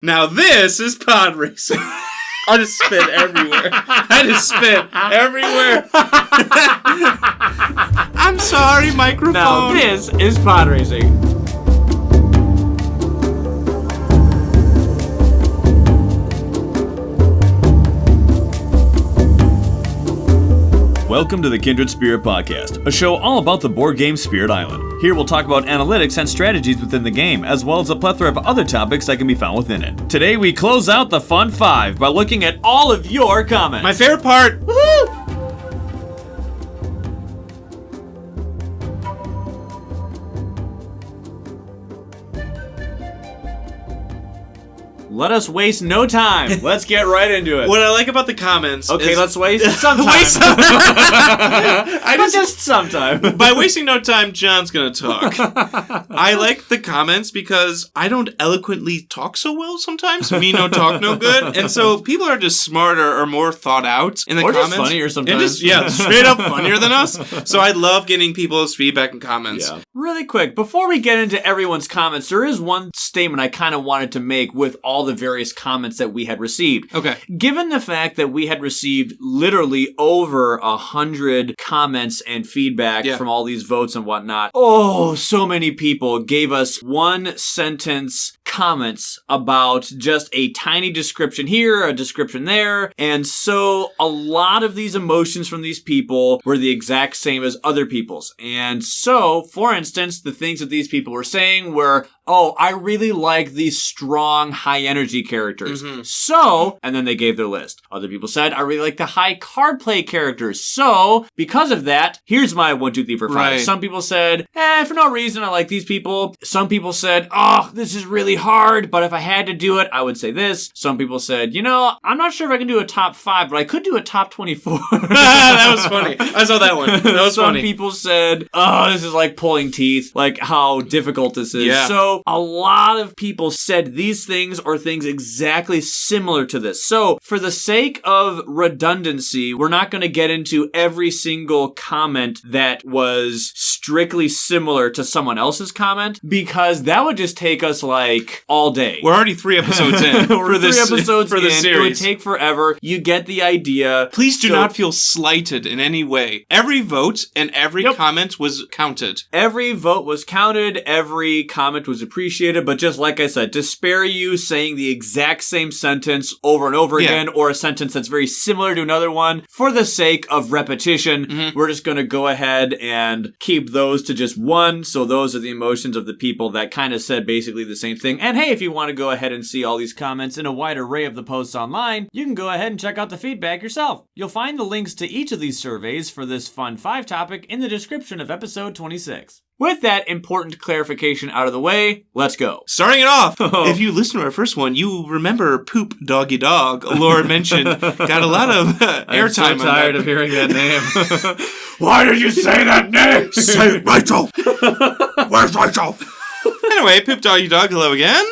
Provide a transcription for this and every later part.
Now this is pod racing. I just spit everywhere. I'm sorry, microphone. Now this is pod racing. Welcome to the Kindred Spirit Podcast, a show all about the board game Spirit Island. Here we'll talk about analytics and strategies within the game, as well as a plethora of other topics that can be found within it. Today we close out the Fun 5 by looking at all of your comments. My favorite part. Woohoo! Let us waste no time. Let's get right into it. What I like about the comments Okay, is... let's waste some time. Just some time. By wasting no time, John's gonna talk. I like the comments because I don't eloquently talk so well sometimes. Me no talk no good. And so people are just smarter or more thought out in the or comments. Or just funnier sometimes. And straight up funnier than us. So I love getting people's feedback and comments. Yeah. Really quick, before we get into everyone's comments, there is one statement I kind of wanted to make with all the various comments that we had received. Okay. Given the fact that we had received literally over 100 comments and feedback from all these votes and whatnot, so many people gave us one sentence comments about just a tiny description here, a description there, and so a lot of these emotions from these people were the exact same as other people's. And so, for instance, the things that these people were saying were, I really like these strong, high-energy characters. Mm-hmm. So, and then they gave their list. Other people said, I really like the high card play characters. So, because of that, here's my 1, 2, 3, 4, 5. Right. Some people said, for no reason, I like these people. Some people said, this is really hard, but if I had to do it, I would say this. Some people said, I'm not sure if I can do a top 5, but I could do a top 24. That was funny. I saw that one. That was funny. Some people said, this is like pulling teeth, like how difficult this is. Yeah. So a lot of people said these things or things exactly similar to this. So for the sake of redundancy, we're not going to get into every single comment that was strictly similar to someone else's comment, because that would just take us like all day. We're already 3 episodes in for this series. It would take forever. You get the idea. Please do not feel slighted in any way. Every vote and every comment was counted. Every vote was counted. Every comment was appreciated. But just like I said, to spare you saying the exact same sentence over and over again, or a sentence that's very similar to another one, for the sake of repetition, we're just going to go ahead and keep those to just one. So those are the emotions of the people that kind of said basically the same thing. And hey, if you want to go ahead and see all these comments in a wide array of the posts online, you can go ahead and check out the feedback yourself. You'll find the links to each of these surveys for this Fun 5 topic in the description of episode 26. With that important clarification out of the way, let's go. Starting it off, if you listen to our first one, you remember Poop Doggy Dog, Laura mentioned, got a lot of airtime. I'm so tired of hearing that name. Why did you say that name? Say it, Rachel! Where's Rachel? Anyway, Poop Doggy Dog, hello again.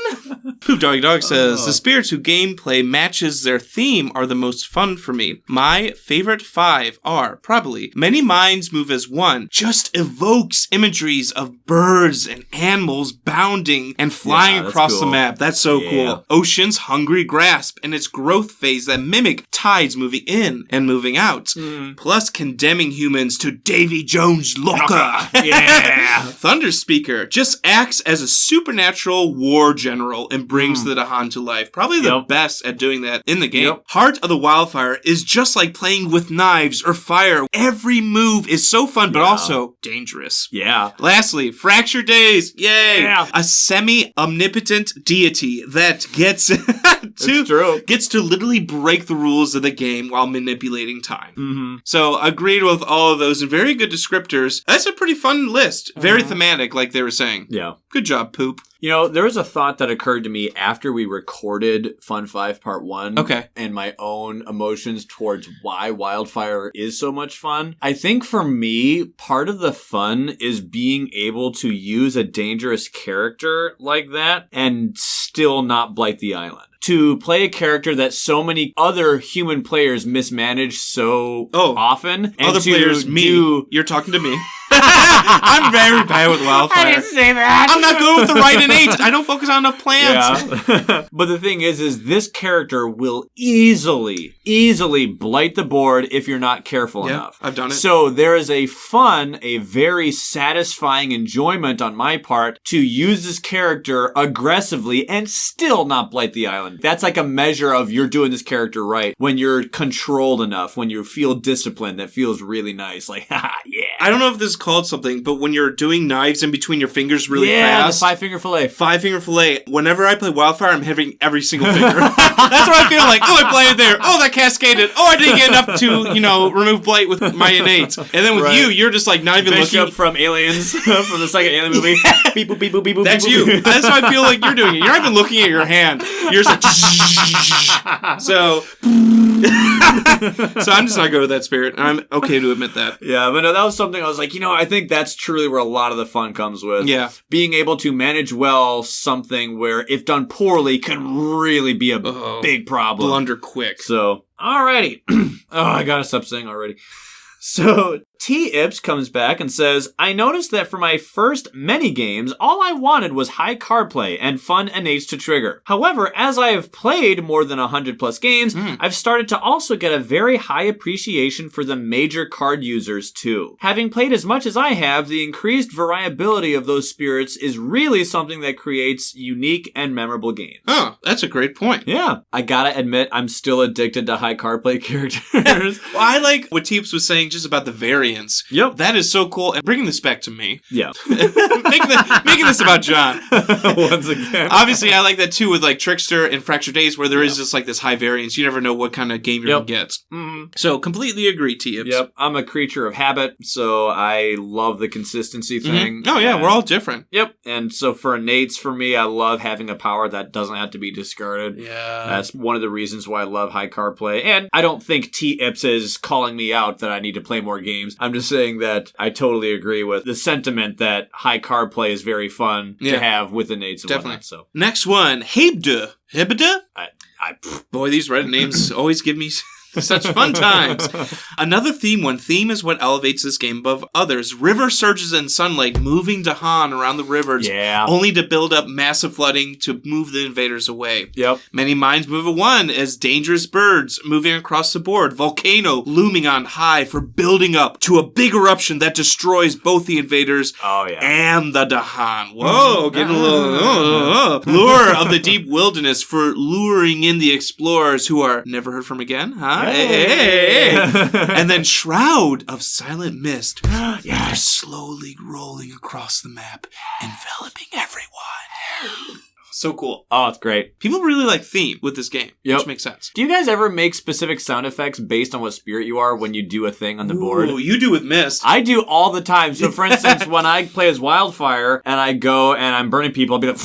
Poop Doggy Dog says, the spirits who gameplay matches their theme are the most fun for me. My favorite 5 are, probably, Many Minds Move as One, just evokes imageries of birds and animals bounding and flying across the map. That's so cool. Ocean's Hungry Grasp and its growth phase that mimic tides moving in and moving out. Plus condemning humans to Davy Jones' Locker. Thunder Speaker just acts as a supernatural war general and brings the Dahan to life. Probably the best at doing that in the game. Heart of the Wildfire is just like playing with knives or fire. Every move is so fun, but also dangerous. Lastly, Fracture Days. Yay! A semi-omnipotent deity that gets to literally break the rules of the game while manipulating time. So agreed with all of those and very good descriptors. That's a pretty fun list. Very thematic, like they were saying. Good job, Poop. There was a thought that occurred to me after we recorded Fun 5 Part 1. And my own emotions towards why Wildfire is so much fun. I think for me, part of the fun is being able to use a dangerous character like that and still not blight the island. to play a character that so many other human players mismanage so often. And other players, you're talking to me. I'm very bad with Wildfire. I didn't say that. I'm not good with the right innate. I don't focus on enough plants. Yeah. But the thing is this character will easily blight the board if you're not careful enough. I've done it. So there is a very satisfying enjoyment on my part to use this character aggressively and still not blight the island. That's like a measure of you're doing this character right. When you're controlled enough, when you feel disciplined, that feels really nice. Like, haha, yeah. I don't know if this is called something, but when you're doing knives in between your fingers really fast. Yeah, the 5-finger fillet. 5-finger fillet. Whenever I play Wildfire, I'm hitting every single finger. That's what I feel like. Oh, I played there. Oh, that cascaded. Oh, I didn't get enough to, remove blight with my innates. And then with you're just like not even Bishop looking. from Aliens, from the second Alien movie. Beep, boop, beep, boop, beep, boop, That's beep, you. boop. That's what I feel like you're doing it. You're not even looking at your hand. You're just like, so I'm just not good with that spirit. And I'm okay to admit that. Yeah, but no, that was something I was like, I think that's truly where a lot of the fun comes with. Yeah. Being able to manage well something where, if done poorly, can really be a big problem. Blunder quick. So, alrighty. I gotta stop saying already. So, T-Ips comes back and says, I noticed that for my first many games, all I wanted was high card play and fun innates to trigger. However, as I have played more than 100 plus games, I've started to also get a very high appreciation for the major card users too. Having played as much as I have, the increased variability of those spirits is really something that creates unique and memorable games. Oh, that's a great point. Yeah. I gotta admit, I'm still addicted to high card play characters. Well, I like what Teeps was saying just about the variance. Yep. That is so cool. And bringing this back to me. Yeah. making this about John. Once again. Obviously, I like that too with like Trickster and Fractured Days where there is just like this high variance. You never know what kind of game you're going to get. Mm-hmm. So completely agree, T-Ips. Yep. I'm a creature of habit, so I love the consistency thing. Oh, yeah. We're all different. Yep. And so for innates, for me, I love having a power that doesn't have to be discarded. Yeah. That's one of the reasons why I love high card play. And I don't think T-Ips is calling me out that I need to play more games. I'm just saying that I totally agree with the sentiment that high card play is very fun to have with innates and whatnot. So. Next one, Hebda. Hebda? I Boy, these Reddit names always give me such fun times. Another theme one. Theme is what elevates this game above others. River surges and sunlight moving Dahan around the rivers. Yeah. Only to build up massive flooding to move the invaders away. Yep. Many minds move at one as dangerous birds moving across the board. Volcano looming on high for building up to a big eruption that destroys both the invaders and the Dahan. Whoa, getting a little... Lure of the deep wilderness for luring in the explorers who are never heard from again, huh? Hey. And then Shroud of silent mist. They're slowly rolling across the map, enveloping everyone. So cool. Oh, it's great. People really like theme with this game, which makes sense. Do you guys ever make specific sound effects based on what spirit you are when you do a thing on the board? You do with Mist. I do all the time. So, for instance, when I play as Wildfire and I go and I'm burning people, I'll be like...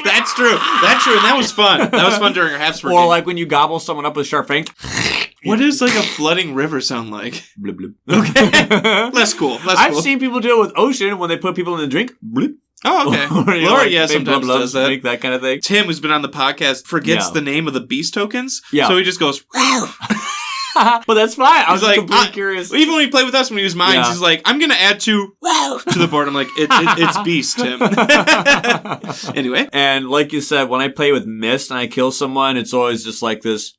That's true. And that was fun. That was fun during our Habsburg game. Or like when you gobble someone up with sharp fangs. What does like a flooding river sound like? Blip, blip. Okay. Less cool. I've seen people do it with ocean when they put people in the drink. Blip. Oh, okay. Laura, sometimes does that. Make that kind of thing. Tim, who's been on the podcast, forgets the name of the beast tokens. Yeah. So he just goes... But that's fine. I was like, completely curious. Even when he played with us, when he was mines, he's like, I'm going to add to the board. I'm like, it's beast, Tim. Anyway. And like you said, when I play with Mist and I kill someone, it's always just like this.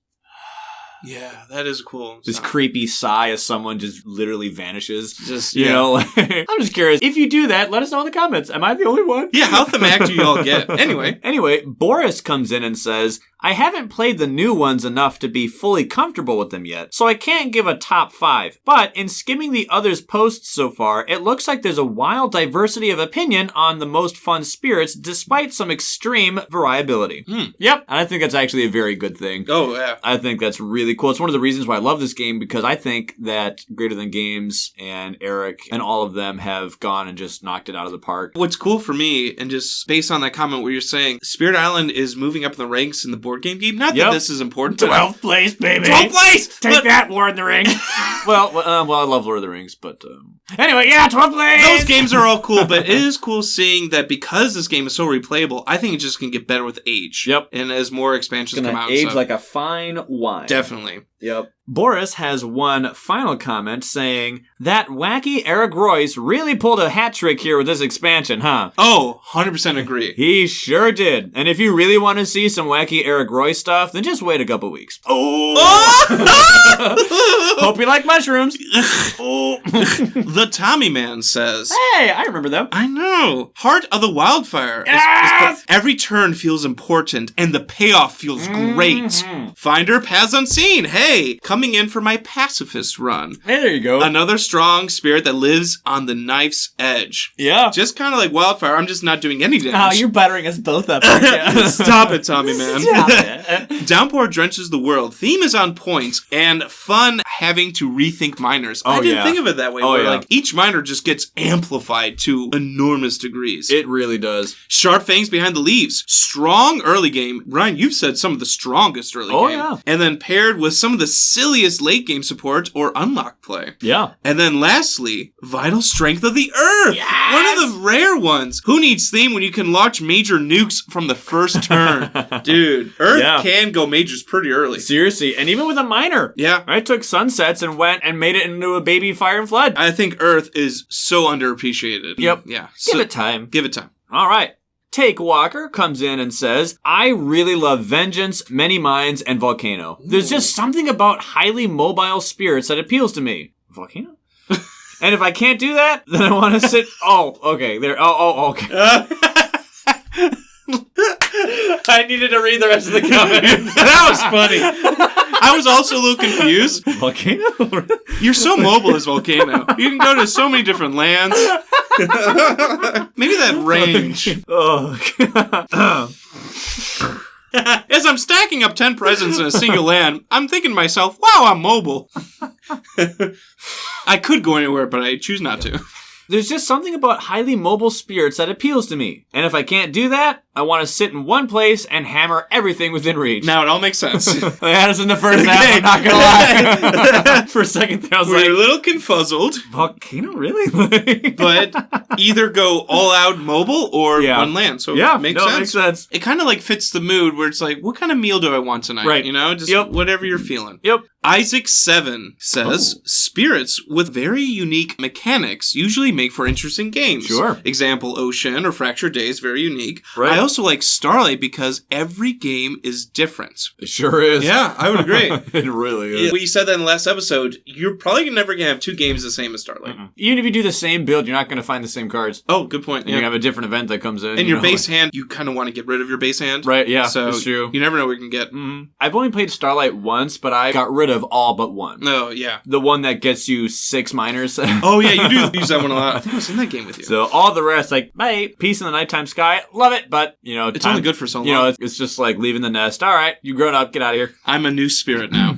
Yeah, that is cool. This creepy sigh as someone just literally vanishes. You know, like, I'm just curious. If you do that, let us know in the comments. Am I the only one? Yeah, how thematic do you all get? Anyway, Boris comes in and says, I haven't played the new ones enough to be fully comfortable with them yet, so I can't give a top 5. But in skimming the others' posts so far, it looks like there's a wild diversity of opinion on the most fun spirits, despite some extreme variability. Yep, and I think that's actually a very good thing. Oh, yeah. I think that's really really cool. It's one of the reasons why I love this game, because I think that Greater Than Games and Eric and all of them have gone and just knocked it out of the park. What's cool for me, and just based on that comment where you're saying, Spirit Island is moving up the ranks in the board game game. Not that this is important. 12th place, baby. 12th place! Take that, Lord of the Rings. well, I love Lord of the Rings, but anyway, 12th place! Those games are all cool, but it is cool seeing that because this game is so replayable, I think it just can get better with age. Yep. And as more expansions come out. Age like a fine wine. Definitely. Yep. Boris has one final comment saying, that wacky Eric Royce really pulled a hat trick here with this expansion, huh? Oh, 100% agree. He sure did. And if you really want to see some wacky Eric Royce stuff, then just wait a couple weeks. Oh! Hope you like mushrooms. Oh. The Tommy Man says, hey, I remember them. I know. Heart of the Wildfire. Yes! Every turn feels important, and the payoff feels great. Finder Paths Unseen. Hey, coming in for my pacifist run. Hey, there you go. Another strong spirit that lives on the knife's edge. Yeah. Just kind of like Wildfire, I'm just not doing any damage. Oh, you're buttering us both up. Stop it, Tommy Man. Stop it. Downpour drenches the world. Theme is on point, and fun having to rethink minors. I didn't think of it that way. Where like each minor just gets amplified to enormous degrees. It really does. Sharp Fangs Behind the Leaves. Strong early game. Ryan, you've said some of the strongest early game. Yeah. And then paired with some of the silliest late game support or unlock play. Yeah. And then lastly, Vital Strength of the Earth. Yes! One of the rare ones. Who needs theme when you can launch major nukes from the first turn? Dude, Earth can go majors pretty early. Seriously. And even with a minor. Yeah. I took Sunsets and went and made it into a baby Fire and Flood. I think Earth is so underappreciated. Yep. Yeah. Give it time. Give it time. All right. Take Walker comes in and says, I really love Vengeance, Many Minds, and Volcano. There's just something about highly mobile spirits that appeals to me. Volcano? And if I can't do that, then I want to sit... Oh, okay. There. Oh, okay. I needed to read the rest of the comment. That was funny. I was also a little confused. Volcano? You're so mobile as Volcano. You can go to so many different lands. Maybe that range. Oh, As I'm stacking up 10 presents in a single land, I'm thinking to myself, wow, I'm mobile. I could go anywhere, but I choose not to. There's just something about highly mobile spirits that appeals to me. And if I can't do that, I want to sit in one place and hammer everything within reach. Now it all makes sense. They had us in the first half, I'm not going to lie. For a second there, I was We're a little confuzzled. Volcano, really? But either go all out mobile or one land. So it makes sense. Makes sense. It kind of like fits the mood where it's like, what kind of meal do I want tonight? Right. You know, just whatever you're feeling. Yep. Isaac7 says, spirits with very unique mechanics usually make for interesting games. Sure. Example, Ocean or Fractured Days, very unique. Right. I also like Starlight because every game is different. It sure is. Yeah, I would agree. It really is. We said that in the last episode. You're probably never going to have two games the same as Starlight. Even if you do the same build, you're not going to find the same cards. Oh, good point. You're going to have a different event that comes in. And your base hand, you kind of want to get rid of your base hand. Right, yeah, so that's true. You never know what you can get. I've only played Starlight once, but I got rid of all but one. Oh, yeah. The one that gets you 6 minors. Oh, yeah, you do use that one a lot. I think I was in that game with you. So all the rest, like, bye, peace in the nighttime sky, love it, but, you know... It's only good for so long. You know, it's just like leaving the nest. All right, you grown up, get out of here. I'm a new spirit now.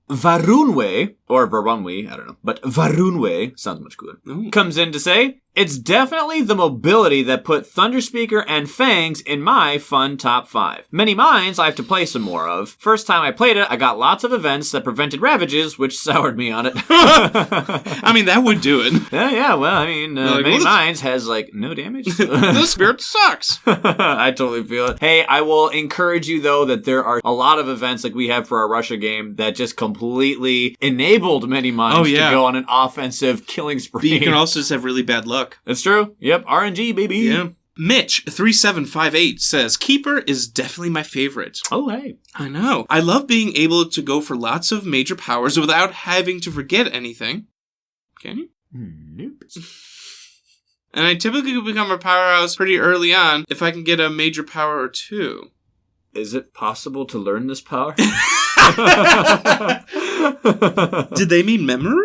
Varunwe, or Varunwe, I don't know, but Varunwe sounds much cooler, comes in to say, it's definitely the mobility that put Thunderspeaker and Fangs in my fun top 5. Many Minds I have to play some more of. First time I played it, I got lots of events that prevented ravages, which soured me on it. I mean, that would do it. Yeah, well, I mean, Many Minds has, like, no damage. The spirit sucks. I totally feel it. Hey, I will encourage you, though, that there are a lot of events like we have for our Russia game that just completely enabled Many Minds to go on an offensive killing spree. But you can also just have really bad luck. That's true. Yep, RNG, baby. Yeah. Mitch3758 says, Keeper is definitely my favorite. Oh, hey. I know. I love being able to go for lots of major powers without having to forget anything. Can you? Nope. And I typically become a powerhouse pretty early on if I can get a major power or two. Is it possible to learn this power? Did they mean memory?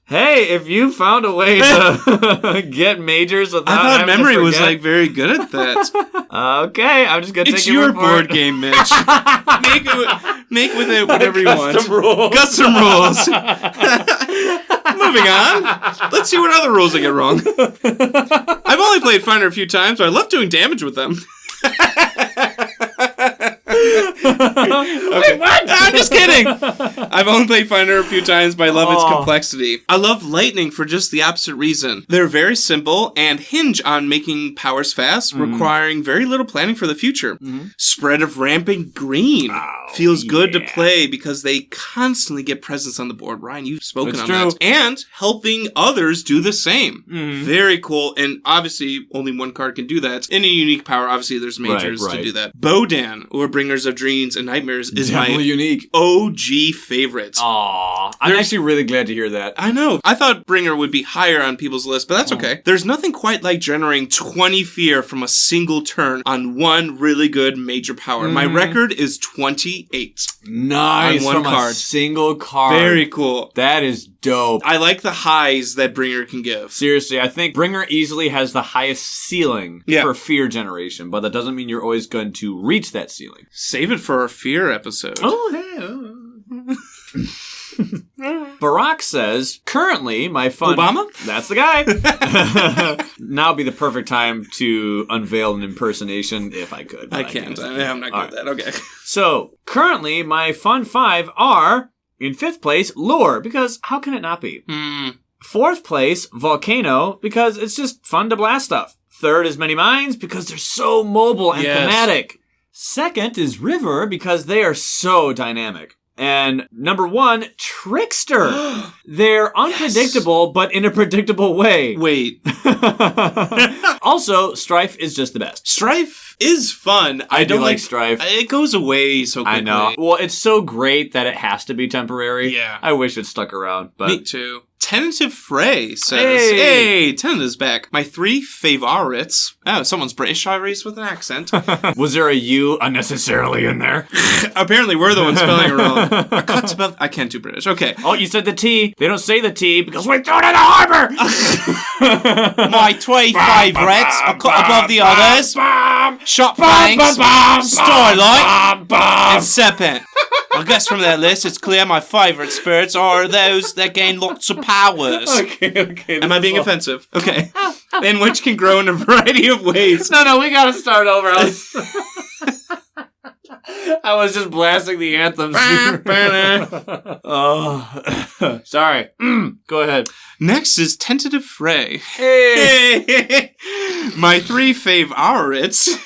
Hey, if you found a way to get majors without I thought having memory to was forget- like very good at that. Okay, I'm just gonna It's take your your word for board it. game, Mitch. Make with it whatever you want. Custom rules. Custom rules. Moving on. Let's see what other rules I get wrong. I've only played Finder a few times, but I love doing damage with them. Okay. What? I'm just kidding. I've only played Finder a few times, but I love its complexity. I love Lightning for just the opposite reason. They're very simple and hinge on making powers fast, requiring very little planning for the future. Spread of Rampant Green feels good to play because they constantly get presence on the board. Ryan, you've spoken on that. And helping others do the same. Very cool. And obviously, only one card can do that. In a unique power, obviously, there's majors to do that. Bodan, or Bringers of Dreams and Nightmares, is Definitely my unique. OG favorite. Aw, I'm actually really glad to hear that. I know. I thought Bringer would be higher on people's list, but that's okay. There's nothing quite like generating 20 fear from a single turn on one really good major power. My record is 28. Nice. On one from card. A single card. Very cool. That is dope. I like the highs that Bringer can give. Seriously, I think Bringer easily has the highest ceiling for fear generation, but that doesn't mean you're always going to reach that ceiling. Save it for our fear episode. Barack says, currently, my fun... Obama? That's the guy. Now would be the perfect time to unveil an impersonation, if I could. I can't. I'm not good at that. Okay. So, currently, my fun 5 are, in 5th place, Lure, because how can it not be? 4th place, Volcano, because it's just fun to blast stuff. 3rd is Many Minds, because they're so mobile and thematic. 2nd is River, because they are so dynamic. And number 1, Trickster. They're unpredictable, but in a predictable way. Wait. Also, Strife is just the best. Strife is fun. I don't like Strife. It goes away so quickly. I know. Well, it's so great that it has to be temporary. Yeah. I wish it stuck around. But me too. Tentative Fray says, Hey, Tentative's back. My 3 favorites. Oh, someone's British Irish with an accent. Was there a U unnecessarily in there? Apparently, we're the ones spelling it wrong. I can't do British. Okay. Oh, you said the T. They don't say the T because we're thrown in the harbor. My 3 favourites are cut above the others. Shot Fangs, Starlight, and Serpent. I guess from that list, it's clear my favourite spirits are those that gain lots of powers. Okay. Am I being offensive? Okay. And which can grow in a variety of ways. No, we gotta start over. I was just blasting the anthems. Oh, sorry. Go ahead. Next is Tentative Fray. Hey. My 3 favorites.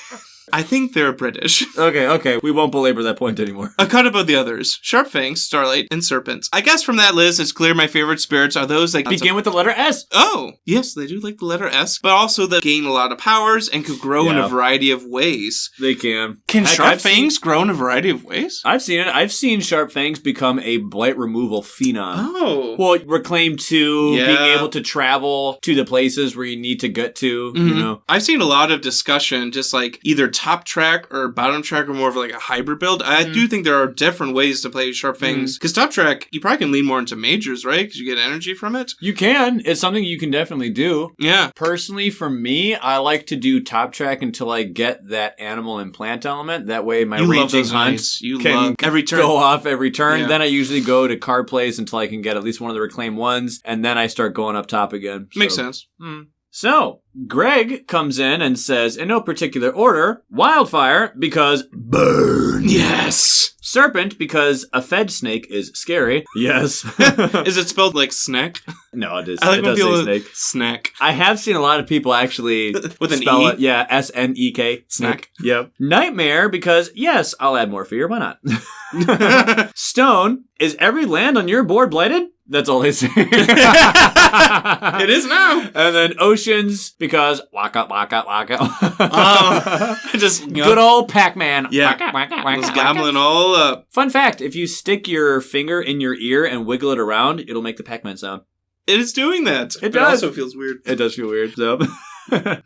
I think they're British. Okay. We won't belabor that point anymore. A cut above the others. Sharp Fangs, Starlight, and Serpent. I guess from that list, it's clear my favorite spirits are those that begin with the letter S. Oh, yes, they do like the letter S, but also that gain a lot of powers and could grow in a variety of ways. They can. Can Sharp Fangs grow in a variety of ways? I've seen it. I've seen Sharp Fangs become a blight removal phenom. Oh. Well, Reclaim 2, being able to travel to the places where you need to get to, you know. I've seen a lot of discussion, just like either top track or bottom track or more of like a hybrid build. I do think there are different ways to play Sharp Fangs. Because top track, you probably can lean more into majors, right? Because you get energy from it. You can. It's something you can definitely do. Yeah. Personally, for me, I like to do top track until I get that animal and plant element. That way my ranging hunts can every turn. Go off every turn. Yeah. Then I usually go to card plays until I can get at least one of the reclaimed ones. And then I start going up top again. Makes sense. So, Greg comes in and says, in no particular order, Wildfire, because burn. Yes. Serpent, because a fed snake is scary. Yes. Is it spelled like snack? No, it is. I like it when does people say snake. Snack. I have seen a lot of people actually with an spell E? it. Yeah, SNEK. Snack. Yep. Nightmare, because, yes, I'll add more fear. Why not? Stone, is every land on your board blighted? That's all they say. It is now. And then Oceans, because waka. Just good old Pac-Man. Yeah. Was gobbling all up. Fun fact, if you stick your finger in your ear and wiggle it around, it'll make the Pac-Man sound. It is doing that. It does. also feels weird. It does feel weird, so...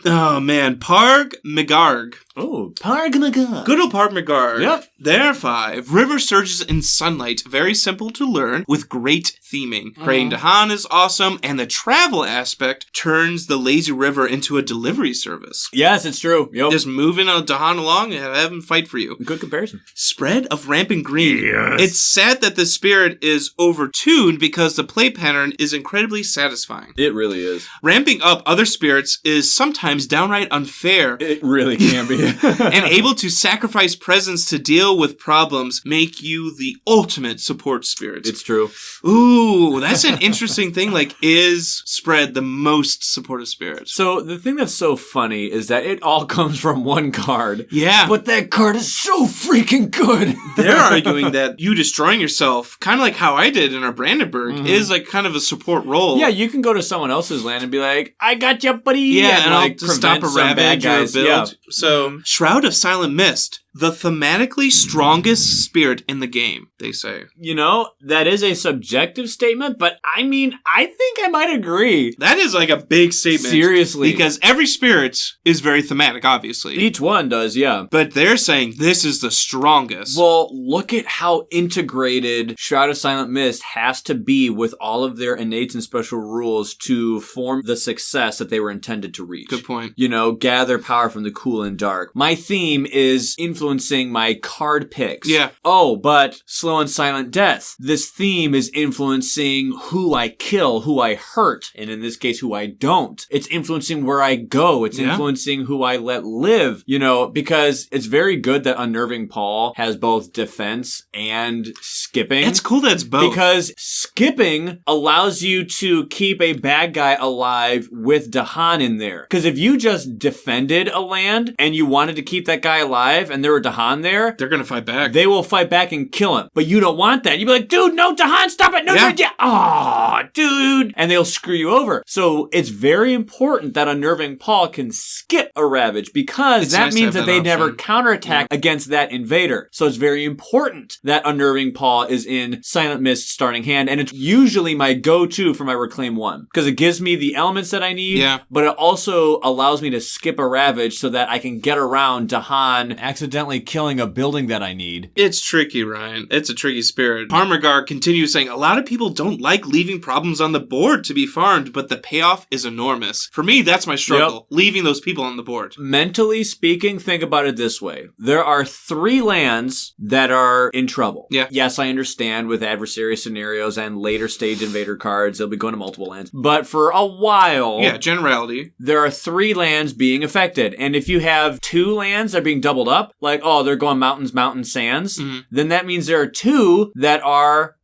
Oh, man. Parg Megarg. Oh, Pargmagar. Good old Pargmagar. Yep. There 5. River surges in sunlight. Very simple to learn with great theming. Praying Dahan is awesome, and the travel aspect turns the lazy river into a delivery service. Yes, it's true. Yep. Just moving a Dahan along and have him fight for you. Good comparison. Spread of rampant green. Yes. It's sad that the spirit is overtuned because the play pattern is incredibly satisfying. It really is. Ramping up other spirits is sometimes downright unfair. It really can be. And able to sacrifice presence to deal with problems make you the ultimate support spirit. It's true. Ooh, that's an interesting thing. Like, is Spread the most supportive spirit? So the thing that's so funny is that it all comes from one card. Yeah. But that card is so freaking good. They're arguing that you destroying yourself, kind of like how I did in our Brandenburg, is like kind of a support role. Yeah, you can go to someone else's land and be like, I got you, buddy. Yeah, and like, I'll just stop a ravage or a build. Yeah. So, Shroud of Silent Mist. The thematically strongest spirit in the game, they say. You know, that is a subjective statement, but I mean, I think I might agree. That is like a big statement. Seriously. Because every spirit is very thematic, obviously. Each one does, yeah. But they're saying this is the strongest. Well, look at how integrated Shroud of Silent Mist has to be with all of their innate and special rules to form the success that they were intended to reach. Good point. You know, gather power from the cool and dark. My theme is influencing my card picks. Yeah. Oh, but slow and silent death. This theme is influencing who I kill, who I hurt, and in this case, who I don't. It's influencing where I go. It's influencing who I let live, you know, because it's very good that Unnerving Paul has both defense and skipping. It's cool that it's both. Because skipping allows you to keep a bad guy alive with Dahan in there. Because if you just defended a land and you wanted to keep that guy alive and there were Dahan there, they're gonna fight back. They will fight back and kill him. But you don't want that. You'd be like, dude, no, Dahan, stop it. No, aw, dude. And they'll screw you over. So it's very important that Unnerving Paul can skip a Ravage because that means that they never counterattack against that invader. So it's very important that Unnerving Paul is in Silent Mist starting hand. And it's usually my go-to for my Reclaim 1 because it gives me the elements that I need. Yeah. But it also allows me to skip a Ravage so that I can get around Dahan accidentally killing a building that I need. It's tricky, Ryan. It's a tricky spirit. Parmagar continues saying, a lot of people don't like leaving problems on the board to be farmed, but the payoff is enormous. For me, that's my struggle. Leaving those people on the board. Mentally speaking, think about it this way. There are 3 lands that are in trouble. Yeah. Yes, I understand with adversary scenarios and later stage invader cards, they'll be going to multiple lands. But for a while... Yeah, generality. There are 3 lands being affected. And if you have 2 lands that are being doubled up, like, oh, they're going mountains, sands, then that means there are 2 that are...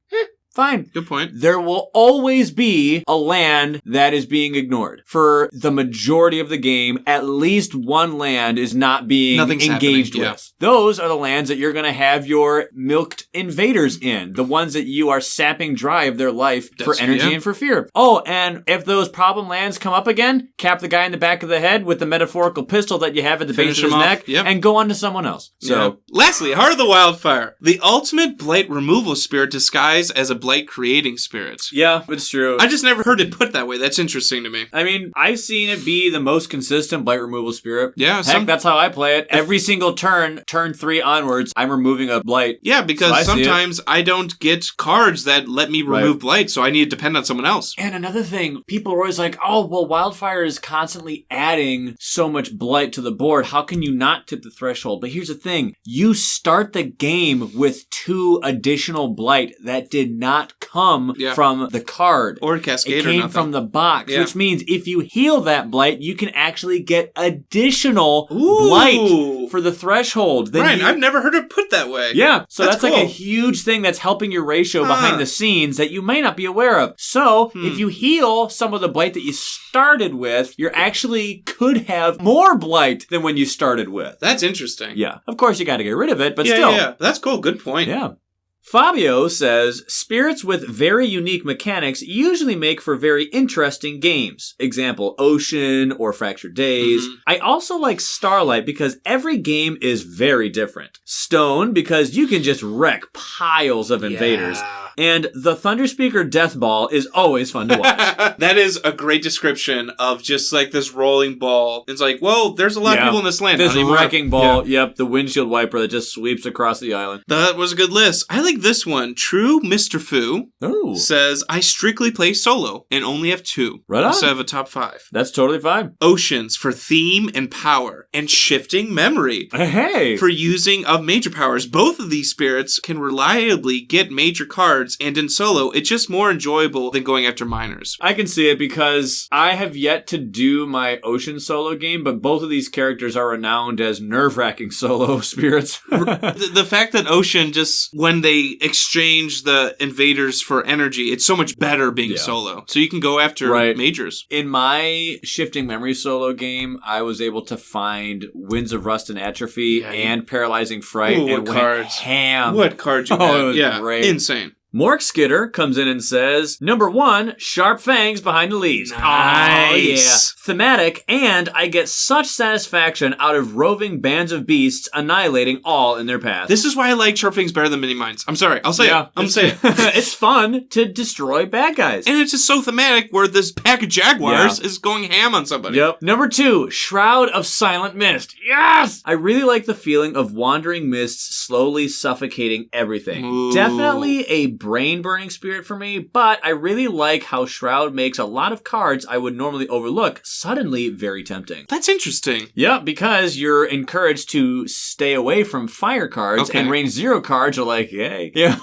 Fine. Good point. There will always be a land that is being ignored. For the majority of the game, at least one land is not being engaged with. Yeah. Those are the lands that you're going to have your milked invaders in. The ones that you are sapping dry of their life for energy and for fear. Oh, and if those problem lands come up again, cap the guy in the back of the head with the metaphorical pistol that you have at the base of his neck and go on to someone else. So, lastly, Heart of the Wildfire. The ultimate blight removal spirit disguised as a blight creating spirits. Yeah, it's true. I just never heard it put that way. That's interesting to me. I mean, I've seen it be the most consistent blight removal spirit. Yeah. Heck, that's how I play it. Every single turn 3 onwards, I'm removing a blight. Yeah, because sometimes I don't get cards that let me remove blight, so I need to depend on someone else. And another thing, people are always like, oh, well, Wildfire is constantly adding so much blight to the board. How can you not tip the threshold? But here's the thing. You start the game with 2 additional blight that did not come from the card. Or Cascade It came from the box, which means if you heal that blight, you can actually get additional blight for the threshold. Right, I've never heard it put that way. Yeah, so that's like a huge thing that's helping your ratio behind the scenes that you may not be aware of. So, if you heal some of the blight that you started with, you actually could have more blight than when you started with. That's interesting. Yeah. Of course, you got to get rid of it, but still. Yeah, that's cool. Good point. Yeah. Fabio says, spirits with very unique mechanics usually make for very interesting games. Example, Ocean or Fractured Days. I also like Starlight because every game is very different. Stone because you can just wreck piles of invaders. And the Thunderspeaker Death Ball is always fun to watch. That is a great description of just like this rolling ball. It's like, well, there's a lot of people in this land. This wrecking ball, yep, the windshield wiper that just sweeps across the island. That was a good list. I like this one. True Mr. Fu says, I strictly play solo and only have 2. Right on. Instead of a top 5. That's totally fine. Oceans for theme and power, and shifting memory. Hey! For using of major powers. Both of these spirits can reliably get major cards, and in solo, it's just more enjoyable than going after minors. I can see it because I have yet to do my Ocean solo game, but both of these characters are renowned as nerve-wracking solo spirits. The fact that Ocean just, when they exchange the invaders for energy, it's so much better being solo. So you can go after majors. In my Shifting Memory solo game, I was able to find Winds of Rust and Atrophy and Paralyzing Fright and went ham. What cards you had? Great. Insane. Mork Skitter comes in and says, number 1, sharp fangs behind the leaves. Nice. Oh, yeah. Thematic, and I get such satisfaction out of roving bands of beasts annihilating all in their path. This is why I like sharp fangs better than mini mines. I'm sorry. I'll say it. I'm saying it. It's fun to destroy bad guys. And it's just so thematic where this pack of jaguars is going ham on somebody. Yep. Number 2, Shroud of Silent Mist. Yes! I really like the feeling of wandering mists slowly suffocating everything. Ooh. Definitely a brain-burning spirit for me, but I really like how Shroud makes a lot of cards I would normally overlook suddenly very tempting. That's interesting. Yeah, because you're encouraged to stay away from fire cards, and range 0 cards are like, yay. Yeah.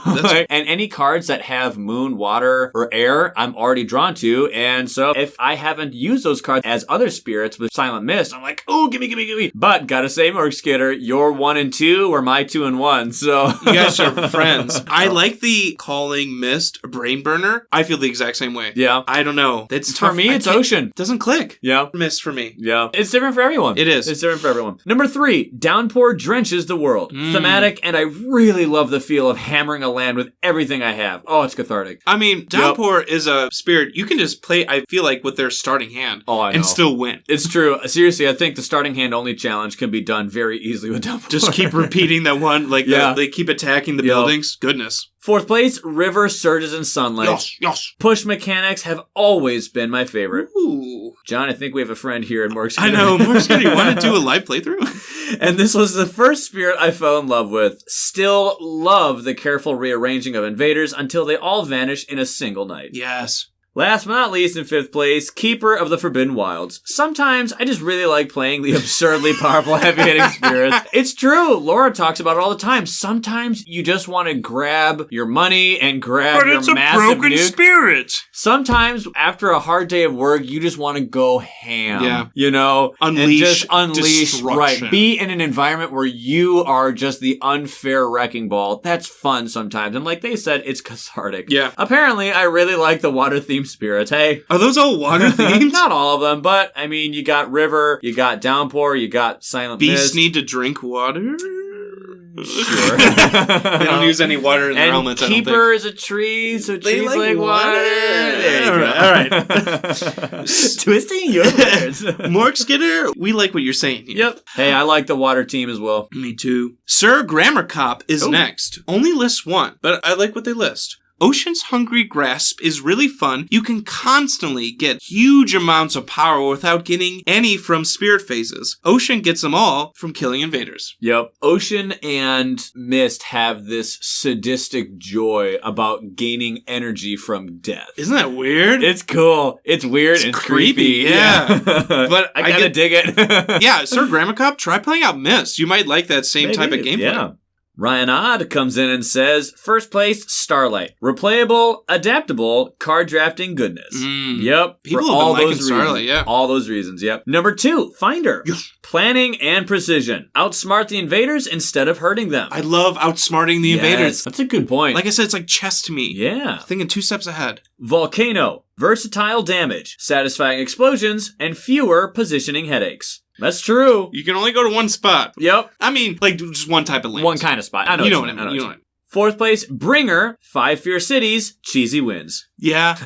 And any cards that have moon, water, or air, I'm already drawn to, and so if I haven't used those cards as other spirits with Silent Mist, I'm like, oh, gimme. But gotta say, Mork Skitter, your 1 and 2 were my 2 and 1, so... You guys are friends. I like the Calling Mist, Brain Burner. I feel the exact same way. Yeah. I don't know. It's for me, it's Ocean. Doesn't click. Yeah. Mist for me. Yeah. It's different for everyone. It is. It's different for everyone. Number 3, Downpour drenches the world. Thematic, and I really love the feel of hammering a land with everything I have. Oh, it's cathartic. I mean, Downpour is a spirit you can just play, I feel like, with their starting hand. Oh, I know. And still win. It's true. Seriously, I think the starting hand only challenge can be done very easily with Downpour. Just keep repeating that one, like they keep attacking the buildings. Goodness. 4th place, River Surges in Sunlight. Yes. Push mechanics have always been my favorite. Ooh. John, I think we have a friend here in Mork Skitter. I know. Mork Skitter, you want to do a live playthrough? And this was the first spirit I fell in love with. Still love the careful rearranging of invaders until they all vanish in a single night. Yes. Last but not least, in 5th place, Keeper of the Forbidden Wilds. Sometimes I just really like playing the absurdly powerful heavy-hitting spirits. It's true. Laura talks about it all the time. Sometimes you just want to grab your money and grab your massive nuke. But it's a broken spirit. Sometimes after a hard day of work, you just want to go ham. Yeah. You know? Unleash. And just unleash. Destruction. Right. Be in an environment where you are just the unfair wrecking ball. That's fun sometimes. And like they said, it's cathartic. Yeah. Apparently, I really like the water-themed spirits. Hey. Are those all water themed? Not all of them, but I mean, you got River, you got Downpour, you got Silent Mist. Beasts need to drink water? Sure. They don't use any water in their elements, I don't think. Keeper is a tree, so they trees like water. There you go. All right. Twisting your words. Mork Skitter, we like what you're saying here. Yep. Hey, I like the water team as well. Me too. Sir Grammar Cop is next. Only lists 1, but I like what they list. Ocean's Hungry Grasp is really fun. You can constantly get huge amounts of power without getting any from spirit phases. Ocean gets them all from killing invaders. Yep. Ocean and Mist have this sadistic joy about gaining energy from death. Isn't that weird? It's cool. It's weird and creepy. Yeah. But I gotta dig it. Yeah, Sir Grammar Cop, try playing out Mist. You might like that same type of gameplay. Yeah. Ryan Odd comes in and says, 1st place, Starlight. Replayable, adaptable, card drafting goodness. Yep. People for have all been liking those reasons. Starlight, yeah. All those reasons, yep. Number 2, Finder. Yes. Planning and precision. Outsmart the invaders instead of hurting them. I love outsmarting the invaders. That's a good point. Like I said, it's like chess to me. Yeah. Thinking 2 steps ahead. Volcano. Versatile damage. Satisfying explosions. And fewer positioning headaches. That's true. You can only go to one spot. Yep. I mean, like, just one type of land. One kind of spot. I know you know what I mean. Fourth place, Bringer, 5 Fierce Cities, cheesy wins. Yeah.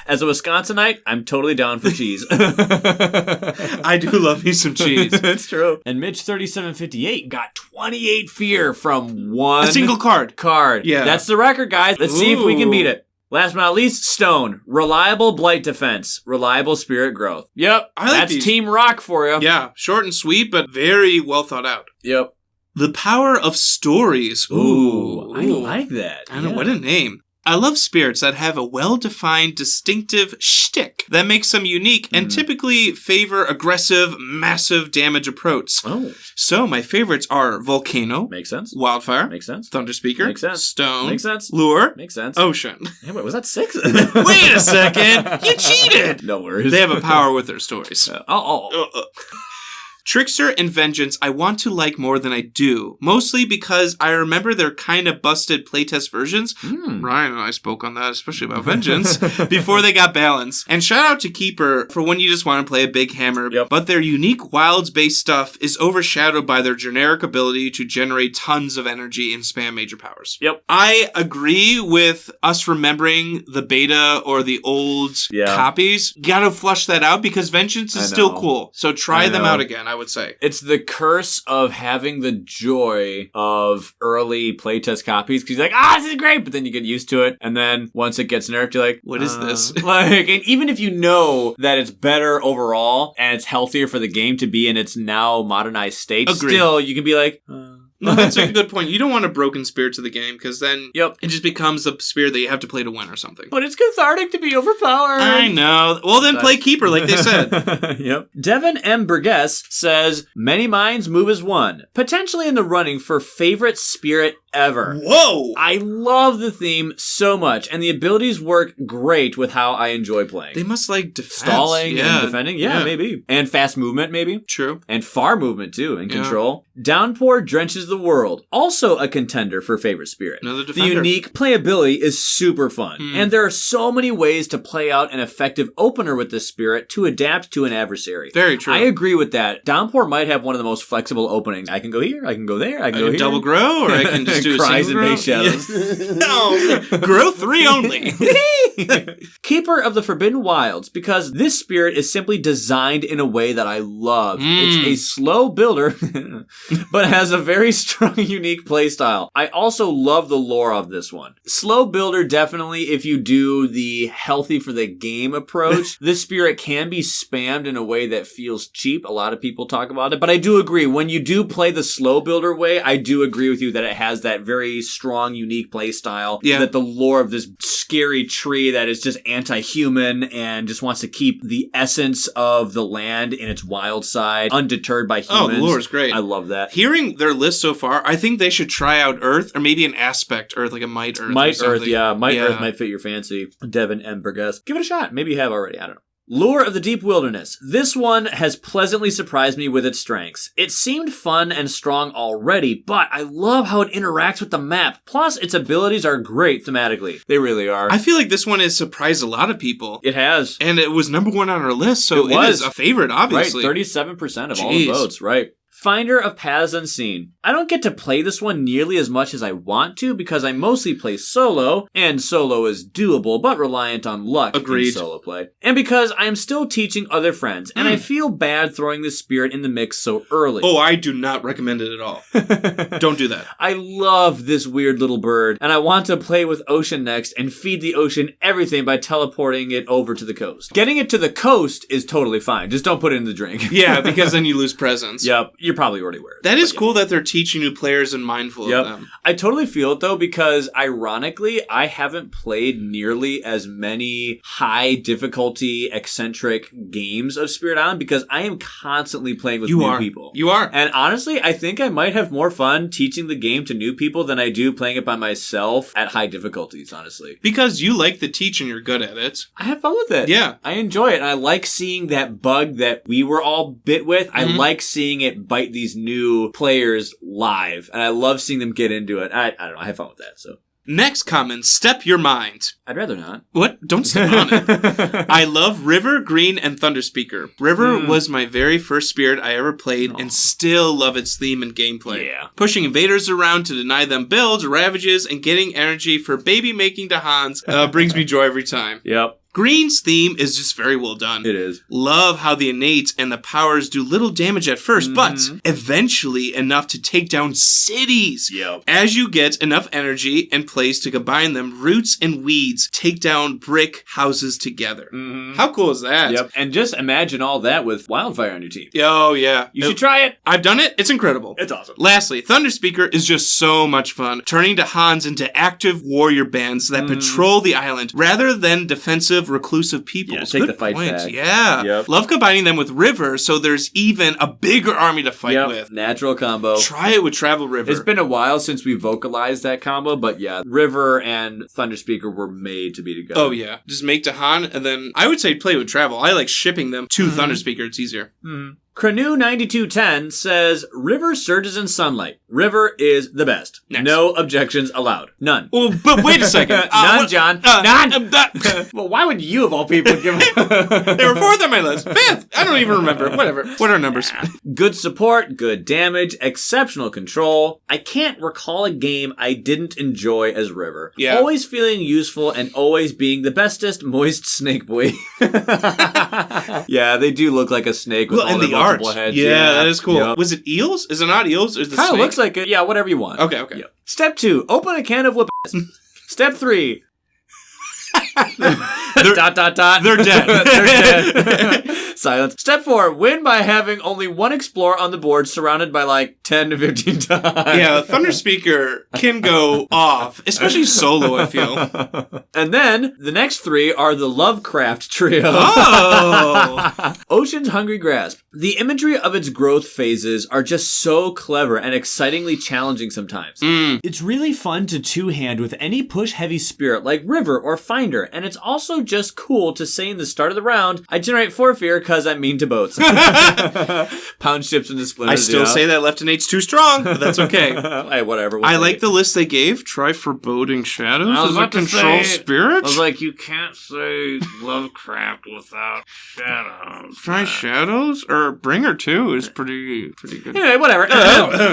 As a Wisconsinite, I'm totally down for cheese. I do love me some cheese. It's true. And Mitch 3758 got 28 fear from one a single card. Yeah. That's the record, guys. Let's see if we can beat it. Last but not least, Stone. Reliable blight defense. Reliable spirit growth. Yep. That's these. Team Rock for you. Yeah. Short and sweet, but very well thought out. Yep. The power of stories. Ooh. I like that. I know. What a name. I love spirits that have a well-defined, distinctive shtick that makes them unique and typically favor aggressive, massive damage approach. Oh. So my favorites are Volcano. Makes sense. Wildfire. Makes sense. Thunder Speaker. Makes sense. Stone. Makes sense. Lure. Makes sense. Ocean. Hey, wait, was that 6? Wait a second. You cheated. No worries. They have a power with their stories. Oh. Trickster and Vengeance I want to like more than I do, mostly because I remember their kind of busted playtest versions. Ryan and I spoke on that, especially about Vengeance, before they got balanced. And shout out to Keeper for when you just want to play a big hammer, but their unique wilds-based stuff is overshadowed by their generic ability to generate tons of energy and spam major powers. Yep. I agree with us remembering the beta or the old copies. Gotta flush that out because Vengeance is still cool. So try them out again, I would say. It's the curse of having the joy of early playtest copies because you're like, this is great, but then you get used to it, and then once it gets nerfed, you're like, what is this? And even if you know that it's better overall and it's healthier for the game to be in its now modernized state, still you can be like, No, that's a good point. You don't want a broken spirit to the game because then it just becomes a spirit that you have to play to win or something. But it's cathartic to be overpowered. I know. Well, then play Keeper like they said. Yep. Devin M. Burgess says, many minds move as one, potentially in the running for favorite spirit ever. Whoa! I love the theme so much, and the abilities work great with how I enjoy playing. They must like defense. Stalling and defending? Yeah, maybe. And fast movement, maybe. True. And far movement, too, and control. Downpour drenches the world. Also a contender for favorite spirit. Another defender. The unique playability is super fun. And there are so many ways to play out an effective opener with this spirit to adapt to an adversary. Very true. I agree with that. Downpour might have one of the most flexible openings. I can go here, I can go there, I can go here. Double grow, or I can just do a Cries single and grow. Base Shadows. No, grow 3 only. Keeper of the Forbidden Wilds, because this spirit is simply designed in a way that I love. It's a slow builder, but has a very strong, unique playstyle. I also love the lore of this one. Slow builder, definitely, if you do the healthy for the game approach. This spirit can be spammed in a way that feels cheap. A lot of people talk about it, but I do agree. When you do play the slow builder way, I do agree with you that it has that very strong, unique playstyle. Yeah. That the lore of this scary tree that is just anti-human and just wants to keep the essence of the land in its wild side, undeterred by humans. Oh, the lore is great. I love that. Hearing their list so far, I think they should try out Earth, or maybe an aspect Earth, like a Might Earth. Might Earth, yeah. Might Earth might fit your fancy. Devin M. Burgess. Give it a shot. Maybe you have already. I don't know. Lure of the Deep Wilderness. This one has pleasantly surprised me with its strengths. It seemed fun and strong already, but I love how it interacts with the map. Plus, its abilities are great thematically. They really are. I feel like this one has surprised a lot of people. It has. And it was number 1 on our list, so it is a favorite, obviously. Right, 37% of all the votes, right. Finder of Paths Unseen. I don't get to play this one nearly as much as I want to because I mostly play solo, and solo is doable but reliant on luck in solo play. And because I am still teaching other friends, and I feel bad throwing this spirit in the mix so early. Oh, I do not recommend it at all. Don't do that. I love this weird little bird, and I want to play with Ocean next and feed the ocean everything by teleporting it over to the coast. Getting it to the coast is totally fine. Just don't put it in the drink. Yeah, because then you lose presence. Yep. You're probably already aware of that. That is cool that they're teaching new players and mindful of them. I totally feel it, though, because ironically, I haven't played nearly as many high difficulty, eccentric games of Spirit Island because I am constantly playing with new people. You are. And honestly, I think I might have more fun teaching the game to new people than I do playing it by myself at high difficulties, honestly. Because you like the teach and you're good at it. I have fun with it. Yeah. I enjoy it. And I like seeing that bug that we were all bit with. I like seeing it bite these new players live, and I love seeing them get into it. I don't know, I have fun with that. So Next common, Step Your Mind. I'd rather not. What? Don't step on it. I love River, Green, and Thunder Speaker. River was my very first spirit I ever played and still love its theme and gameplay. Yeah. Pushing invaders around to deny them builds, ravages, and getting energy for baby making to Hans brings me joy every time. Yep. Green's theme is just very well done. It is. Love how the innate and the powers do little damage at first, but eventually enough to take down cities. Yep. As you get enough energy and place to combine them, roots and weeds take down brick houses together. How cool is that? Yep. And just imagine all that with Wildfire on your team. Oh, yeah. You should try it. I've done it. It's incredible. It's awesome. Lastly, Thunder Speaker is just so much fun, turning to Hans into active warrior bands that patrol the island rather than defensive, reclusive people. Yeah, take the fight back. Yeah. Yep. Love combining them with River, so there's even a bigger army to fight with. Natural combo. Try it with Travel River. It's been a while since we vocalized that combo, but yeah, River and Thunder Speaker were made to be together. Oh, yeah. Just make to Han, and then I would say play with Travel. I like shipping them to Thunder Speaker. It's easier. Cranu9210 says, River surges in sunlight. River is the best. Next. No objections allowed. None. Well, but wait a second. None, John. None. Well, why would you, of all people, give They were fourth on my list. Fifth. I don't even remember. Whatever. What are numbers? Good support, good damage, exceptional control. I can't recall a game I didn't enjoy as River. Yeah. Always feeling useful and always being the bestest moist snake boy. Yeah, they do look like a snake with all and their the arch. multiple heads. Yeah, that is cool. Yep. Was it eels? Is it not eels? Or is it Kind of snake? looks like it. Yeah, whatever you want. Okay. Yep. Step 2, open a can of whip ass. Step 3. Dot. They're dead. They're dead. Silence. Step 4, win by having only one explorer on the board surrounded by like 10 to 15 times. Yeah, Thunder Speaker can go off, especially solo, I feel. And then the next 3 are the Lovecraft trio. Oh! Ocean's Hungry Grasp. The imagery of its growth phases are just so clever and excitingly challenging sometimes. It's really fun to two-hand with any push-heavy spirit like River or Finder, and it's also just cool to say in the start of the round, I generate 4 fear because I'm mean to boats. Pound ships into splinters. I still say that Left Innate's too strong, but that's okay. Hey, whatever. I like the list they gave. Try Foreboding Shadows as a control spirit. I was like, you can't say Lovecraft without shadows. Try Shadows? Or Bringer, too, is pretty good. Anyway, whatever.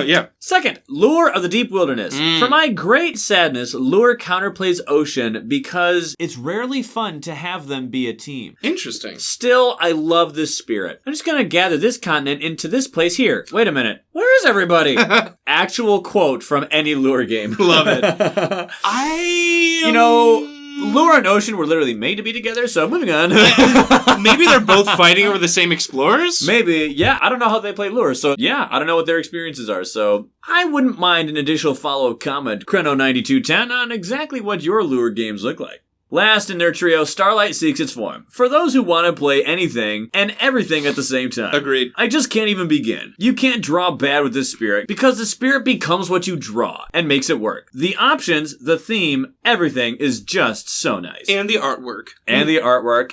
Yeah. Second, Lure of the Deep Wilderness. For my great sadness, Lure counterplays Ocean because it's rarely fun to have them be a team. Interesting. Still, I love this spirit. I'm just gonna gather this continent into this place here. Wait a minute. Where is everybody? Actual quote from any Lure game. Love it. Lure and Ocean were literally made to be together, so moving on. Maybe they're both fighting over the same explorers? Maybe, yeah. I don't know how they play Lure, so yeah, I don't know what their experiences are, so I wouldn't mind an additional follow-up comment, Chrono9210, on exactly what your Lure games look like. Last in their trio, Starlight seeks its form. For those who want to play anything and everything at the same time. Agreed. I just can't even begin. You can't draw bad with this spirit because the spirit becomes what you draw and makes it work. The options, the theme, everything is just so nice. And the artwork.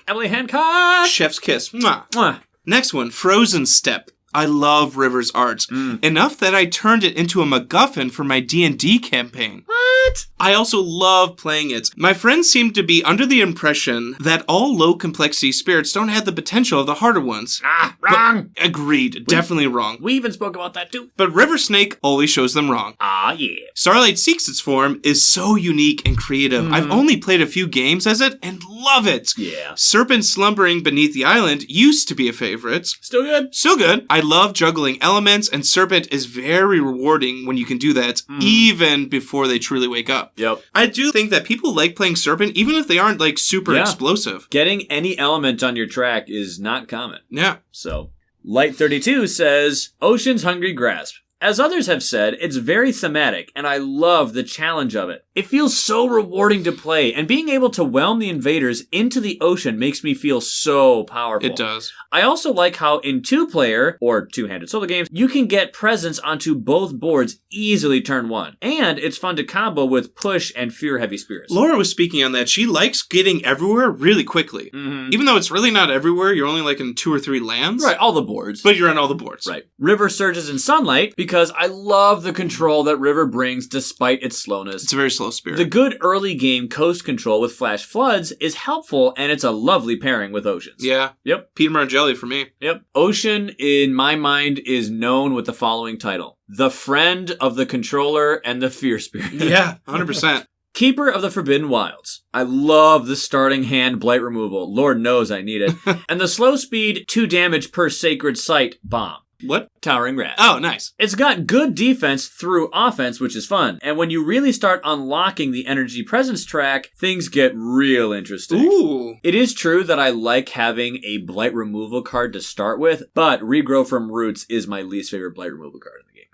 Emily Hancock! Chef's kiss. Mwah. Mwah. Next one, Frozen Step. I love River's art. Enough that I turned it into a MacGuffin for my D&D campaign. What? I also love playing it. My friends seem to be under the impression that all low complexity spirits don't have the potential of the harder ones. Wrong. But agreed. Definitely wrong. We even spoke about that too. But River Snake always shows them wrong. Yeah. Starlight Seeks Its Form is so unique and creative. I've only played a few games as it and love it. Yeah. Serpent Slumbering Beneath the Island used to be a favorite. Still good. Still good. I love juggling elements, and Serpent is very rewarding when you can do that, even before they truly wake up. Yep. I do think that people like playing Serpent, even if they aren't, like, super explosive. Getting any element on your track is not common. Yeah. So, Light32 says, Ocean's Hungry Grasp. As others have said, it's very thematic, and I love the challenge of it. It feels so rewarding to play, and being able to whelm the invaders into the ocean makes me feel so powerful. It does. I also like how in two-player, or two-handed solo games, you can get presence onto both boards easily turn one. And it's fun to combo with push and fear-heavy spirits. Laura was speaking on that. She likes getting everywhere really quickly. Even though it's really not everywhere, you're only like in 2 or 3 lands. Right, all the boards. But you're on all the boards. Right. River surges in sunlight because because I love the control that River brings despite its slowness. It's a very slow spirit. The good early game coast control with Flash Floods is helpful, and it's a lovely pairing with Oceans. Yeah. Yep. Peanut butter and jelly for me. Yep. Ocean, in my mind, is known with the following title: The Friend of the Controller and the Fear Spirit. Yeah, 100%. Keeper of the Forbidden Wilds. I love the starting hand blight removal. Lord knows I need it. And the slow speed 2 damage per sacred site bomb. What? Towering Wrath. Oh, nice. It's got good defense through offense, which is fun. And when you really start unlocking the energy presence track, things get real interesting. Ooh. It is true that I like having a blight removal card to start with, but Regrow from Roots is my least favorite blight removal card in the game.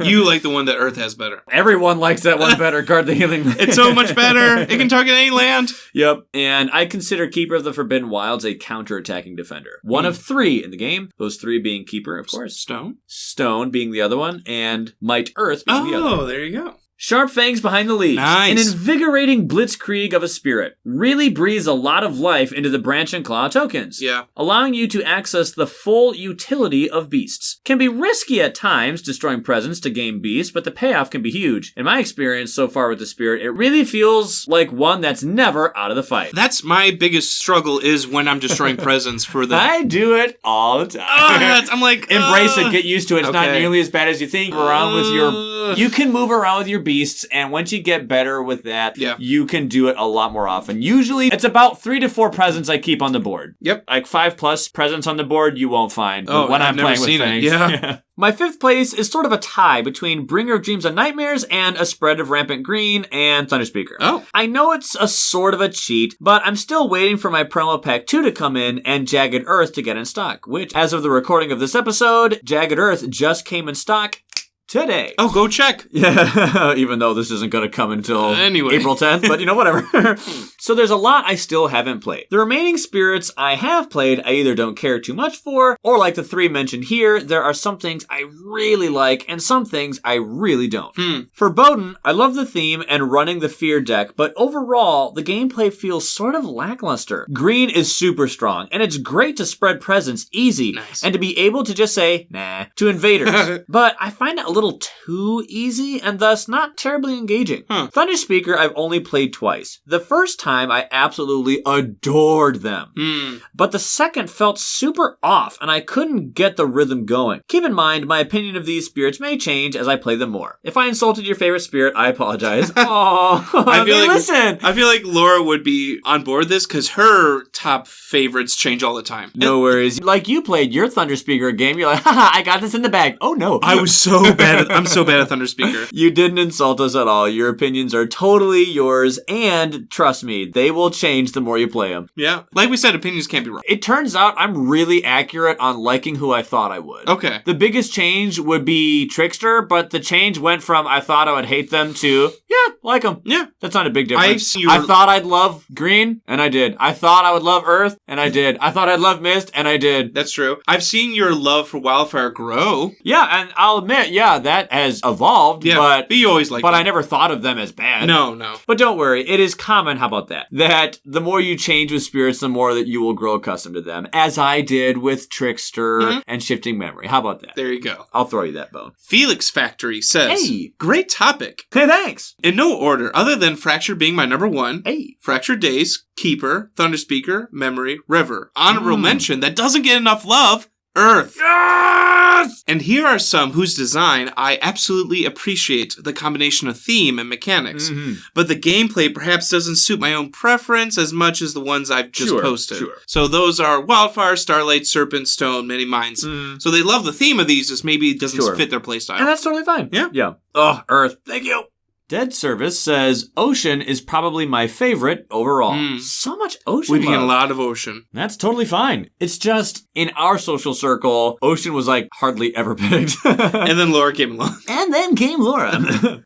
You like the one that Earth has better. Everyone likes that one better, Guard the Healing Land. It's so much better. It can target any land. Yep. And I consider Keeper of the Forbidden Wilds a counter-attacking defender. One of 3 in the game. Those 3 being Keeper, of course. Stone being the other one, and Might Earth being the other. Oh, there you go. Sharp Fangs behind the leaves. Nice. An invigorating blitzkrieg of a spirit. Really breathes a lot of life into the Branch and Claw tokens. Yeah. Allowing you to access the full utility of beasts. Can be risky at times, destroying presence to gain beasts, but the payoff can be huge. In my experience so far with the spirit, it really feels like one that's never out of the fight. That's my biggest struggle is when I'm destroying presence for the... I do it all the time. I'm like... Embrace it, get used to it. It's not Okay. nearly as bad as you think. Around with your... You can move around with your beasts, and once you get better with that, you can do it a lot more often. Usually, it's about 3 to 4 presents I keep on the board. Yep. Like 5+ presents on the board, you won't find when I've I'm never playing with seen it. things. Yeah. My 5th place is sort of a tie between Bringer of Dreams and Nightmares and a spread of Rampant Green and Thunderspeaker. Oh. I know it's a sort of a cheat, but I'm still waiting for my promo pack 2 to come in and Jagged Earth to get in stock, which, as of the recording of this episode, Jagged Earth just came in stock today. Oh, go check. Yeah, even though this isn't going to come until Anyway. April 10th, but whatever. So there's a lot I still haven't played. The remaining spirits I have played, I either don't care too much for, or like the 3 mentioned here, there are some things I really like and some things I really don't. For Bowden, I love the theme and running the fear deck, but overall, the gameplay feels sort of lackluster. Green is super strong, and it's great to spread presence easy, and to be able to just say, nah, to invaders. But I find it a little too easy, and thus not terribly engaging. Thunderspeaker I've only played twice. The first time I absolutely adored them. But the second felt super off, and I couldn't get the rhythm going. Keep in mind, my opinion of these spirits may change as I play them more. If I insulted your favorite spirit, I apologize. Aww, listen! I feel like Laura would be on board this because her top favorites change all the time. No worries. Like you played your Thunderspeaker game, you're like, haha, I got this in the bag. Oh no. I was so bad I'm so bad at Thunderspeaker. You didn't insult us at all. Your opinions are totally yours, and trust me, they will change the more you play them. Yeah. Like we said, opinions can't be wrong. It turns out I'm really accurate on liking who I thought I would. Okay. The biggest change would be Trickster, but the change went from I thought I would hate them to, yeah, like them. Yeah. That's not a big difference. I I thought I'd love Green, and I did. I thought I would love Earth, and I did. I thought I'd love Mist, and I did. That's true. I've seen your love for Wildfire grow. Yeah, and I'll admit, yeah, that has evolved, Yeah, but you always like But them. I never thought of them as bad. No. But don't worry, it is common, how about that? That the more you change with spirits, the more that you will grow accustomed to them, as I did with Trickster and Shifting Memory. How about that? There you go. I'll throw you that bone. Felix Factory says, Hey. Great topic. Hey, thanks. In no order, other than Fracture being my number 1. Hey. Fracture Days, Keeper, Thunderspeaker, Memory, River. Honorable mention that doesn't get enough love, Earth. Yes! And here are some whose design I absolutely appreciate the combination of theme and mechanics. But the gameplay perhaps doesn't suit my own preference as much as the ones I've just posted. Sure. So those are Wildfire, Starlight, Serpent, Stone, Many Minds. So they love the theme of these, just maybe it doesn't fit their playstyle. And that's totally fine. Yeah. Oh, Earth. Thank you. Dead Service says Ocean is probably my favorite overall. So much Ocean We've been getting a love. lot of Ocean. That's totally fine. It's just, in our social circle, Ocean was like hardly ever picked. And then Laura came along. And then came Laura.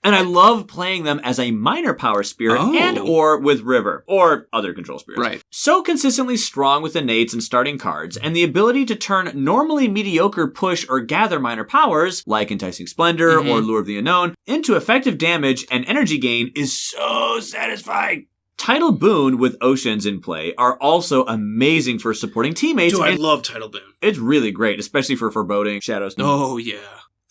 And I love playing them as a minor power spirit and or with River or other control spirits. Right. So consistently strong with innates and starting cards, and the ability to turn normally mediocre push or gather minor powers, like Enticing Splendor or Lure of the Unknown, into effective damage and energy gain is so satisfying. Tidal Boon with Oceans in play are also amazing for supporting teammates. Dude, I love Tidal Boon. It's really great, especially for Foreboding, Shadows. Oh, yeah.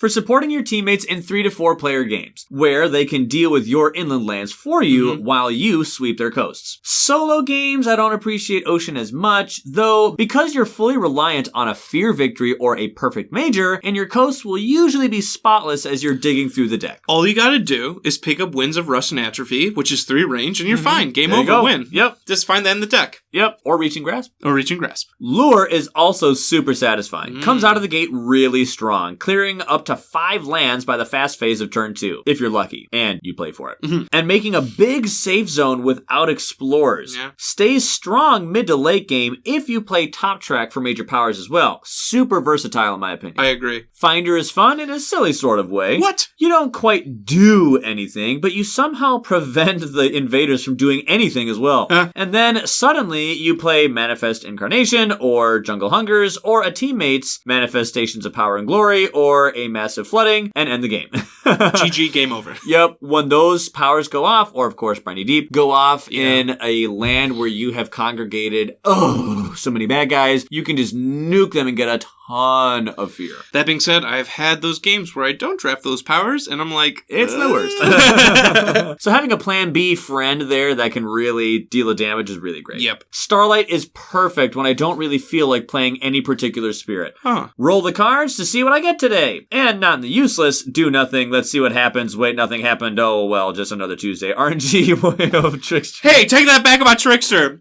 for supporting your teammates in 3 to 4 player games, where they can deal with your inland lands for you while you sweep their coasts. Solo games, I don't appreciate Ocean as much, though because you're fully reliant on a fear victory or a perfect major, and your coasts will usually be spotless as you're digging through the deck. All you gotta do is pick up Winds of Rust and Atrophy, which is 3 range, and you're fine. Game There you over, go. win. Yep. Just find that in the deck. Yep. Or Reaching Grasp. Or Reaching Grasp. Lure is also super satisfying. Comes out of the gate really strong, clearing up to 5 lands by the fast phase of turn 2, if you're lucky, and you play for it. And making a big safe zone without explorers. Yeah. Stays strong mid to late game if you play top track for major powers as well. Super versatile in my opinion. I agree. Finder is fun in a silly sort of way. What? You don't quite do anything, but you somehow prevent the invaders from doing anything as well. And then suddenly you play Manifest Incarnation, or Jungle Hungers, or a teammate's Manifestations of Power and Glory, or a Massive Flooding, and end the game. GG, game over. Yep, when those powers go off, or of course Briny Deep, go off in a land where you have congregated, so many bad guys, you can just nuke them and get a ton of fear. That being said, I've had those games where I don't draft those powers, and I'm like, it's the worst. So having a plan B friend there that can really deal the damage is really great. Yep. Starlight is perfect when I don't really feel like playing any particular spirit. Roll the cards to see what I get today. And not in the useless, do nothing, let's see what happens, wait, nothing happened, oh well, just another Tuesday. RNG way of Trickster. Hey, take that back about Trickster.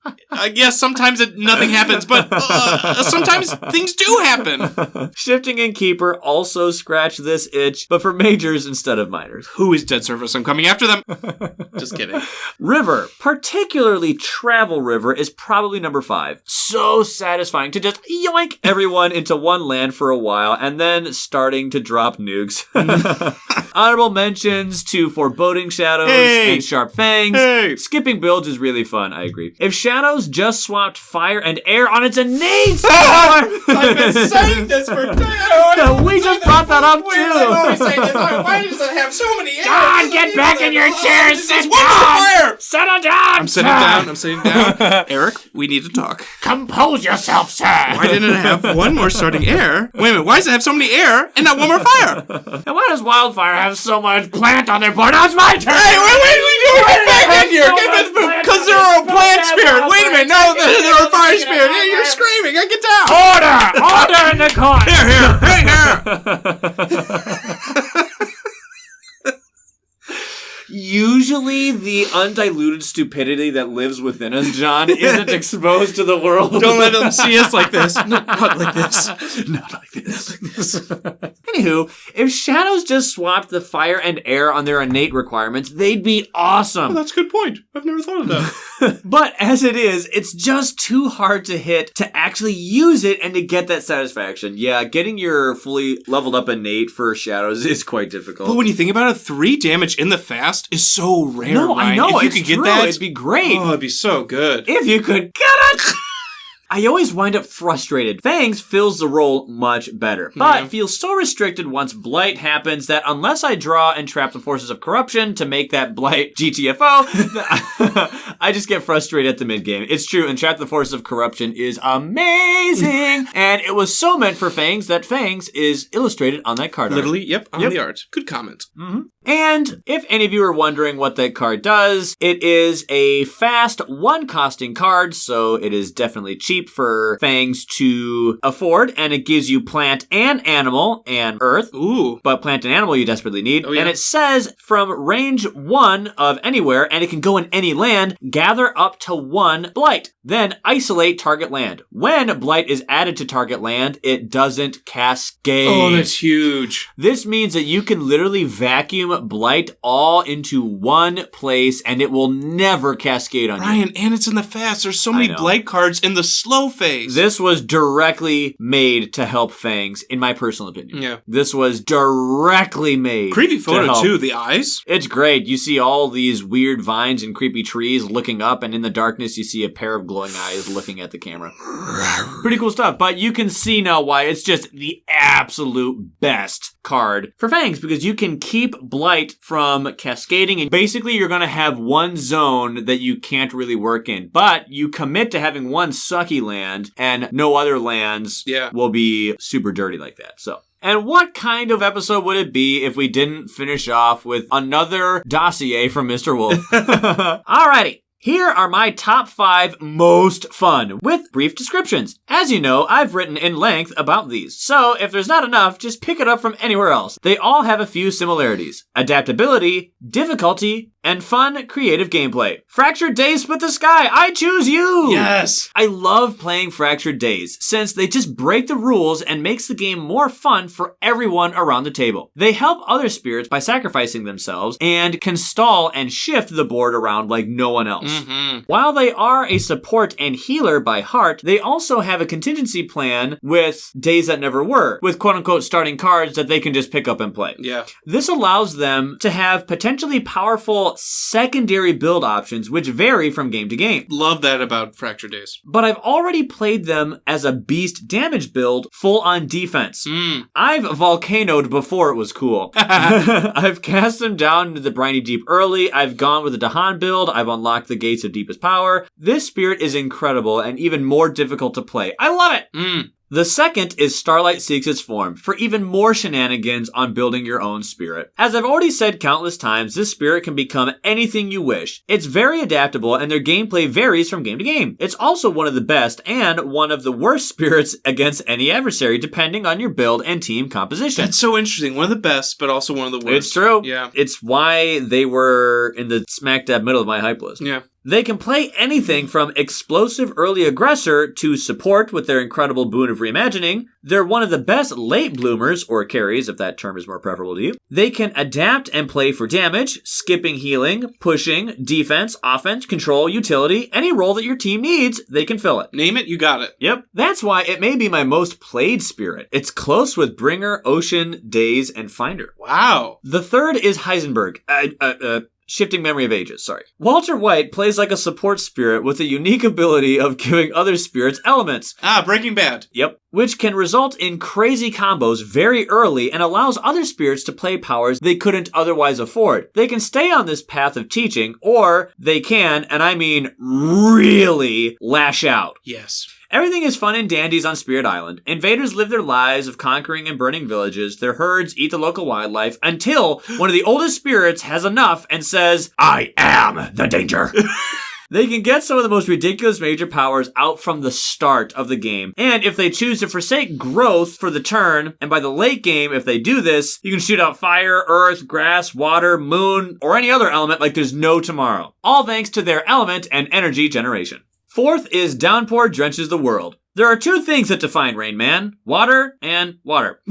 Yes, sometimes nothing happens, but sometimes things do happen. Shifting and Keeper also scratch this itch, but for majors instead of minors. Who is Dead Surface? I'm coming after them. Just kidding. River, particularly Travel River, is probably number 5. So satisfying to just yoink everyone into one land for a while and then starting to drop nukes. Honorable mentions to Foreboding Shadows and Sharp Fangs. Skipping builds is really fun, I agree. If Shadows just swapped Fire and Air on its innate I've been saying this for we just brought that up too. Why does it have so many John, get back in your chair. Sit down. Settle down. I'm sitting down. Eric, we need to talk. Compose yourself, sir. Why didn't it have one more starting air? Wait a minute, why does it have so many air and not one more fire? And why does Wildfire have so much plant on their board? Now it's my turn. Hey, wait, get back in here. Because they're a plant spirit. Wait a minute, no, they're a fire spirit. Hey, you're screaming. Get down. Order in the court. Usually the undiluted stupidity that lives within us, John, isn't exposed to the world. Don't let them see us like this. Not like this. Not like this. Anywho, if Shadows just swapped the Fire and Air on their innate requirements, they'd be awesome. Oh, that's a good point. I've never thought of that. But as it is, it's just too hard to hit to actually use it and to get that satisfaction. Yeah, getting your fully leveled up innate for Shadows is quite difficult. But when you think about it, 3 damage in the fast is so rare. No, Ryan. I know. If you it's could get true. that, It'd be great. Oh, it'd be so good. If you could get it. I always wind up frustrated. Fangs fills the role much better, but feels so restricted once Blight happens that unless I draw and trap the forces of corruption to make that Blight GTFO, I just get frustrated at the mid-game. It's true, and Trap the Forces of Corruption is amazing, and it was so meant for Fangs that Fangs is illustrated on that card art. Literally, on the art. Good comment. And if any of you are wondering what that card does, it is a fast 1-costing card, so it is definitely cheap for Fangs to afford, and it gives you plant and animal and earth. Ooh. But plant and animal you desperately need. Oh, yeah. And it says from range 1 of anywhere, and it can go in any land, gather up to 1 blight. Then isolate target land. When blight is added to target land, it doesn't cascade. Oh, that's huge. This means that you can literally vacuum blight all into one place and it will never cascade on you. Ryan, and it's in the fast. There's so many blight cards in the slow phase. This was directly made to help Fangs, in my personal opinion. Yeah. This was directly made. Creepy photo, too. The eyes. It's great. You see all these weird vines and creepy trees looking up, and in the darkness, you see a pair of glowing eyes looking at the camera. Pretty cool stuff. But you can see now why it's just the absolute best card for Fangs, because you can keep blight from cascading, and basically you're going to have one zone that you can't really work in, but you commit to having one sucky land and no other lands will be super dirty like that. So And what kind of episode would it be if we didn't finish off with another dossier from Mr. Wolf? Alrighty. Here are my top 5 most fun, with brief descriptions. As you know, I've written in length about these, so if there's not enough, just pick it up from anywhere else. They all have a few similarities: adaptability, difficulty, and fun, creative gameplay. Fractured Days Split the Sky, I choose you! Yes! I love playing Fractured Days, since they just break the rules and makes the game more fun for everyone around the table. They help other spirits by sacrificing themselves, and can stall and shift the board around like no one else. Mm-hmm. While they are a support and healer by heart, they also have a contingency plan with Days That Never Were, with quote-unquote starting cards that they can just pick up and play. Yeah. This allows them to have potentially powerful secondary build options, which vary from game to game. Love that about Fractured Days. But I've already played them as a beast damage build, full on defense. I've volcanoed before it was cool. I've cast them down into the briny deep early. I've gone with the Dahan build. I've unlocked the gates of deepest power. This spirit is incredible and even more difficult to play. I love it! The second is Starlight Seeks Its Form, for even more shenanigans on building your own spirit. As I've already said countless times, this spirit can become anything you wish. It's very adaptable, and their gameplay varies from game to game. It's also one of the best and one of the worst spirits against any adversary, depending on your build and team composition. That's so interesting. One of the best, but also one of the worst. It's true. Yeah. It's why they were in the smack dab middle of my hype list. Yeah. They can play anything from explosive early aggressor to support with their incredible boon of reimagining. They're one of the best late bloomers, or carries if that term is more preferable to you. They can adapt and play for damage, skipping healing, pushing, defense, offense, control, utility. Any role that your team needs, they can fill it. Name it, you got it. Yep. That's why it may be my most played spirit. It's close with Bringer, Ocean, Daze, and Finder. Wow. The third is Heisenberg. Shifting Memory of Ages, sorry. Walter White plays like a support spirit with a unique ability of giving other spirits elements. Breaking Bad. Yep. Which can result in crazy combos very early and allows other spirits to play powers they couldn't otherwise afford. They can stay on this path of teaching, or they can, and I mean really, lash out. Yes. Everything is fun and dandies on Spirit Island. Invaders live their lives of conquering and burning villages. Their herds eat the local wildlife until one of the oldest spirits has enough and says, I am the danger. They can get some of the most ridiculous major powers out from the start of the game. And if they choose to forsake growth for the turn, and by the late game, if they do this, you can shoot out fire, earth, grass, water, moon, or any other element like there's no tomorrow. All thanks to their element and energy generation. Fourth is Downpour Drenches the World. There are two things that define Rain Man: water and water.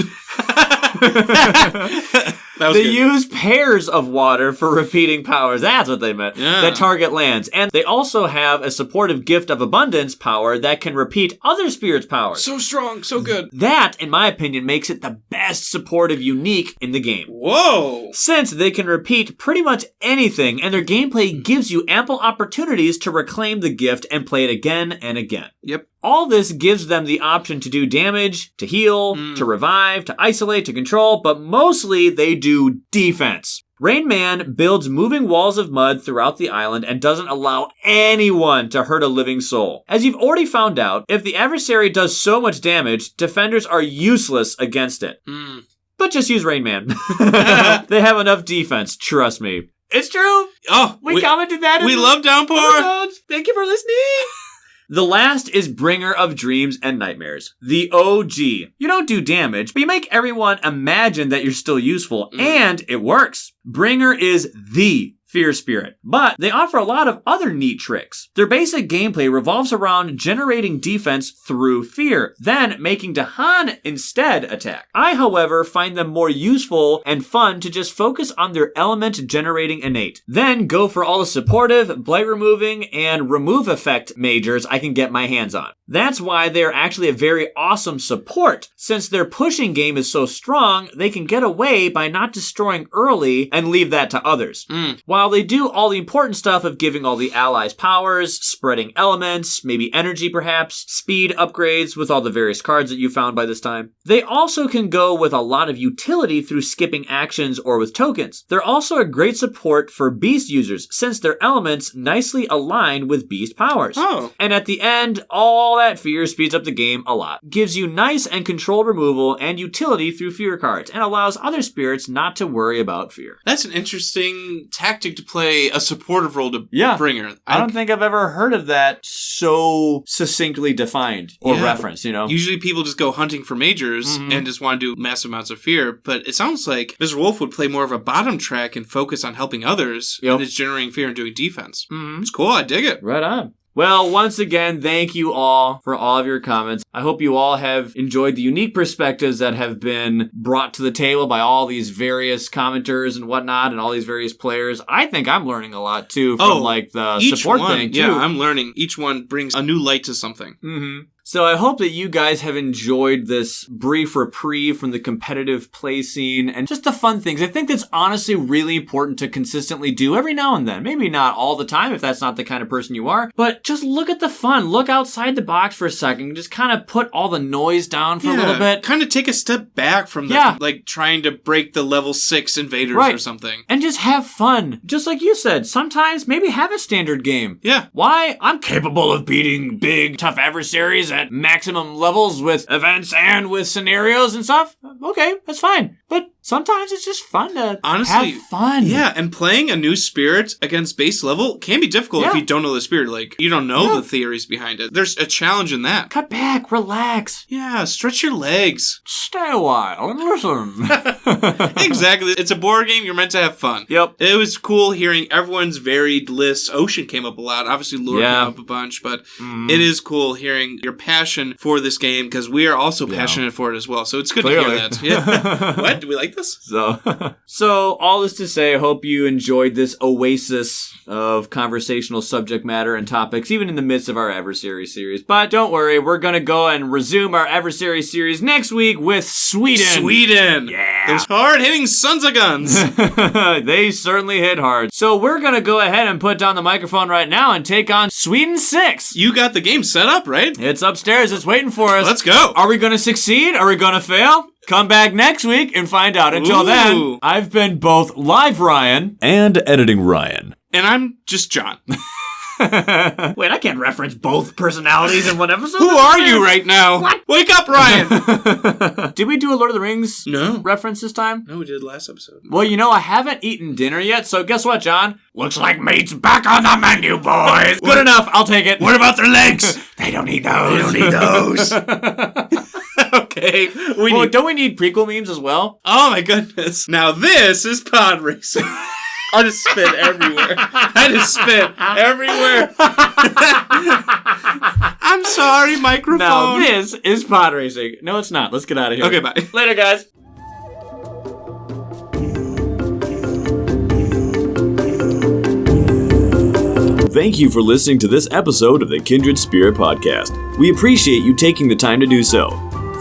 They use pairs of water for repeating powers. That's what they meant. Yeah. That target lands. And they also have a supportive gift of abundance power that can repeat other spirits' powers. So strong, so good. That, in my opinion, makes it the best supportive unique in the game. Whoa! Since they can repeat pretty much anything, and their gameplay gives you ample opportunities to reclaim the gift and play it again and again. Yep. All this gives them the option to do damage, to heal, to revive, to isolate, to control, but mostly they do defense. Rain Man builds moving walls of mud throughout the island and doesn't allow anyone to hurt a living soul. As you've already found out, if the adversary does so much damage, defenders are useless against it. But just use Rain Man. They have enough defense, trust me. It's true. Oh, we commented that. We love Downpour. Thank you for listening. The last is Bringer of Dreams and Nightmares, the OG. You don't do damage, but you make everyone imagine that you're still useful, and it works. Bringer is the fear spirit, but they offer a lot of other neat tricks. Their basic gameplay revolves around generating defense through fear, then making Dahan instead attack. I, however, find them more useful and fun to just focus on their element generating innate, then go for all the supportive, blight removing, and remove effect majors I can get my hands on. That's why they're actually a very awesome support. Since their pushing game is so strong, they can get away by not destroying early and leave that to others. While while they do all the important stuff of giving all the allies powers, spreading elements, maybe energy perhaps, speed upgrades with all the various cards that you found by this time, they also can go with a lot of utility through skipping actions or with tokens. They're also a great support for beast users since their elements nicely align with beast powers. Oh. And at the end, all that fear speeds up the game a lot. Gives you nice and controlled removal and utility through fear cards and allows other spirits not to worry about fear. That's an interesting tactic to play a supportive role to Bringer. I don't think I've ever heard of that so succinctly defined or referenced, you know? Usually people just go hunting for majors and just want to do massive amounts of fear, but it sounds like Mr. Wolf would play more of a bottom track and focus on helping others and is generating fear and doing defense. It's cool. I dig it. Right on. Well, once again, thank you all for all of your comments. I hope you all have enjoyed the unique perspectives that have been brought to the table by all these various commenters and whatnot and all these various players. I think I'm learning a lot, too, from the support thing, too. Yeah, I'm learning. Each one brings a new light to something. So I hope that you guys have enjoyed this brief reprieve from the competitive play scene and just the fun things. I think that's honestly really important to consistently do every now and then. Maybe not all the time if that's not the kind of person you are, but just look at the fun. Look outside the box for a second. Just kind of put all the noise down for a little bit. Kind of take a step back from the, like trying to break the level 6 invaders or something. And just have fun. Just like you said, sometimes maybe have a standard game. Yeah. Why? I'm capable of beating big, tough adversaries at maximum levels with events and with scenarios and stuff. Okay, that's fine. But sometimes it's just fun to have fun. Yeah, and playing a new spirit against base level can be difficult if you don't know the spirit. Like, you don't know the theories behind it. There's a challenge in that. Cut back, relax. Yeah, stretch your legs. Stay a while and listen. Exactly. It's a board game. You're meant to have fun. Yep. It was cool hearing everyone's varied lists. Ocean came up a lot. Obviously, Lure came up a bunch, but it is cool hearing your passion for this game because we are also passionate for it as well. So it's good to hear that. Yeah. What? Do we like this? So all this to say, I hope you enjoyed this oasis of conversational subject matter and topics, even in the midst of our Adversary series. But don't worry, we're going to go and resume our Adversary series next week with Sweden. Sweden! Yeah! Those hard-hitting sons of guns! They certainly hit hard. So we're going to go ahead and put down the microphone right now and take on Sweden 6. You got the game set up, right? It's upstairs. It's waiting for us. Let's go. Are we going to succeed? Are we going to fail? Come back next week and find out. Until then, I've been both Live Ryan and Editing Ryan. And I'm just John. Wait, I can't reference both personalities in one episode. Who are you right now? What? Wake up, Ryan! Did we do a Lord of the Rings No. reference this time? No, we did last episode. Well, you know, I haven't eaten dinner yet, so guess what, John? Looks like meat's back on the menu, boys. Good enough, I'll take it. What about their legs? They don't need those. They don't need those. Okay. Don't we need prequel memes as well? Oh my goodness. Now this is pod racing. I just spit everywhere. I'm sorry, microphone. Now this is pod racing. No, it's not. Let's get out of here. Okay, bye. Later, guys. Thank you for listening to this episode of the Kindred Spirit Podcast. We appreciate you taking the time to do so.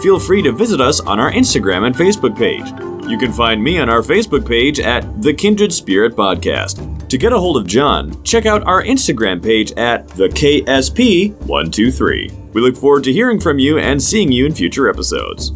Feel free to visit us on our Instagram and Facebook page. You can find me on our Facebook page at The Kindred Spirit Podcast. To get a hold of John, check out our Instagram page at the KSP123. We look forward to hearing from you and seeing you in future episodes.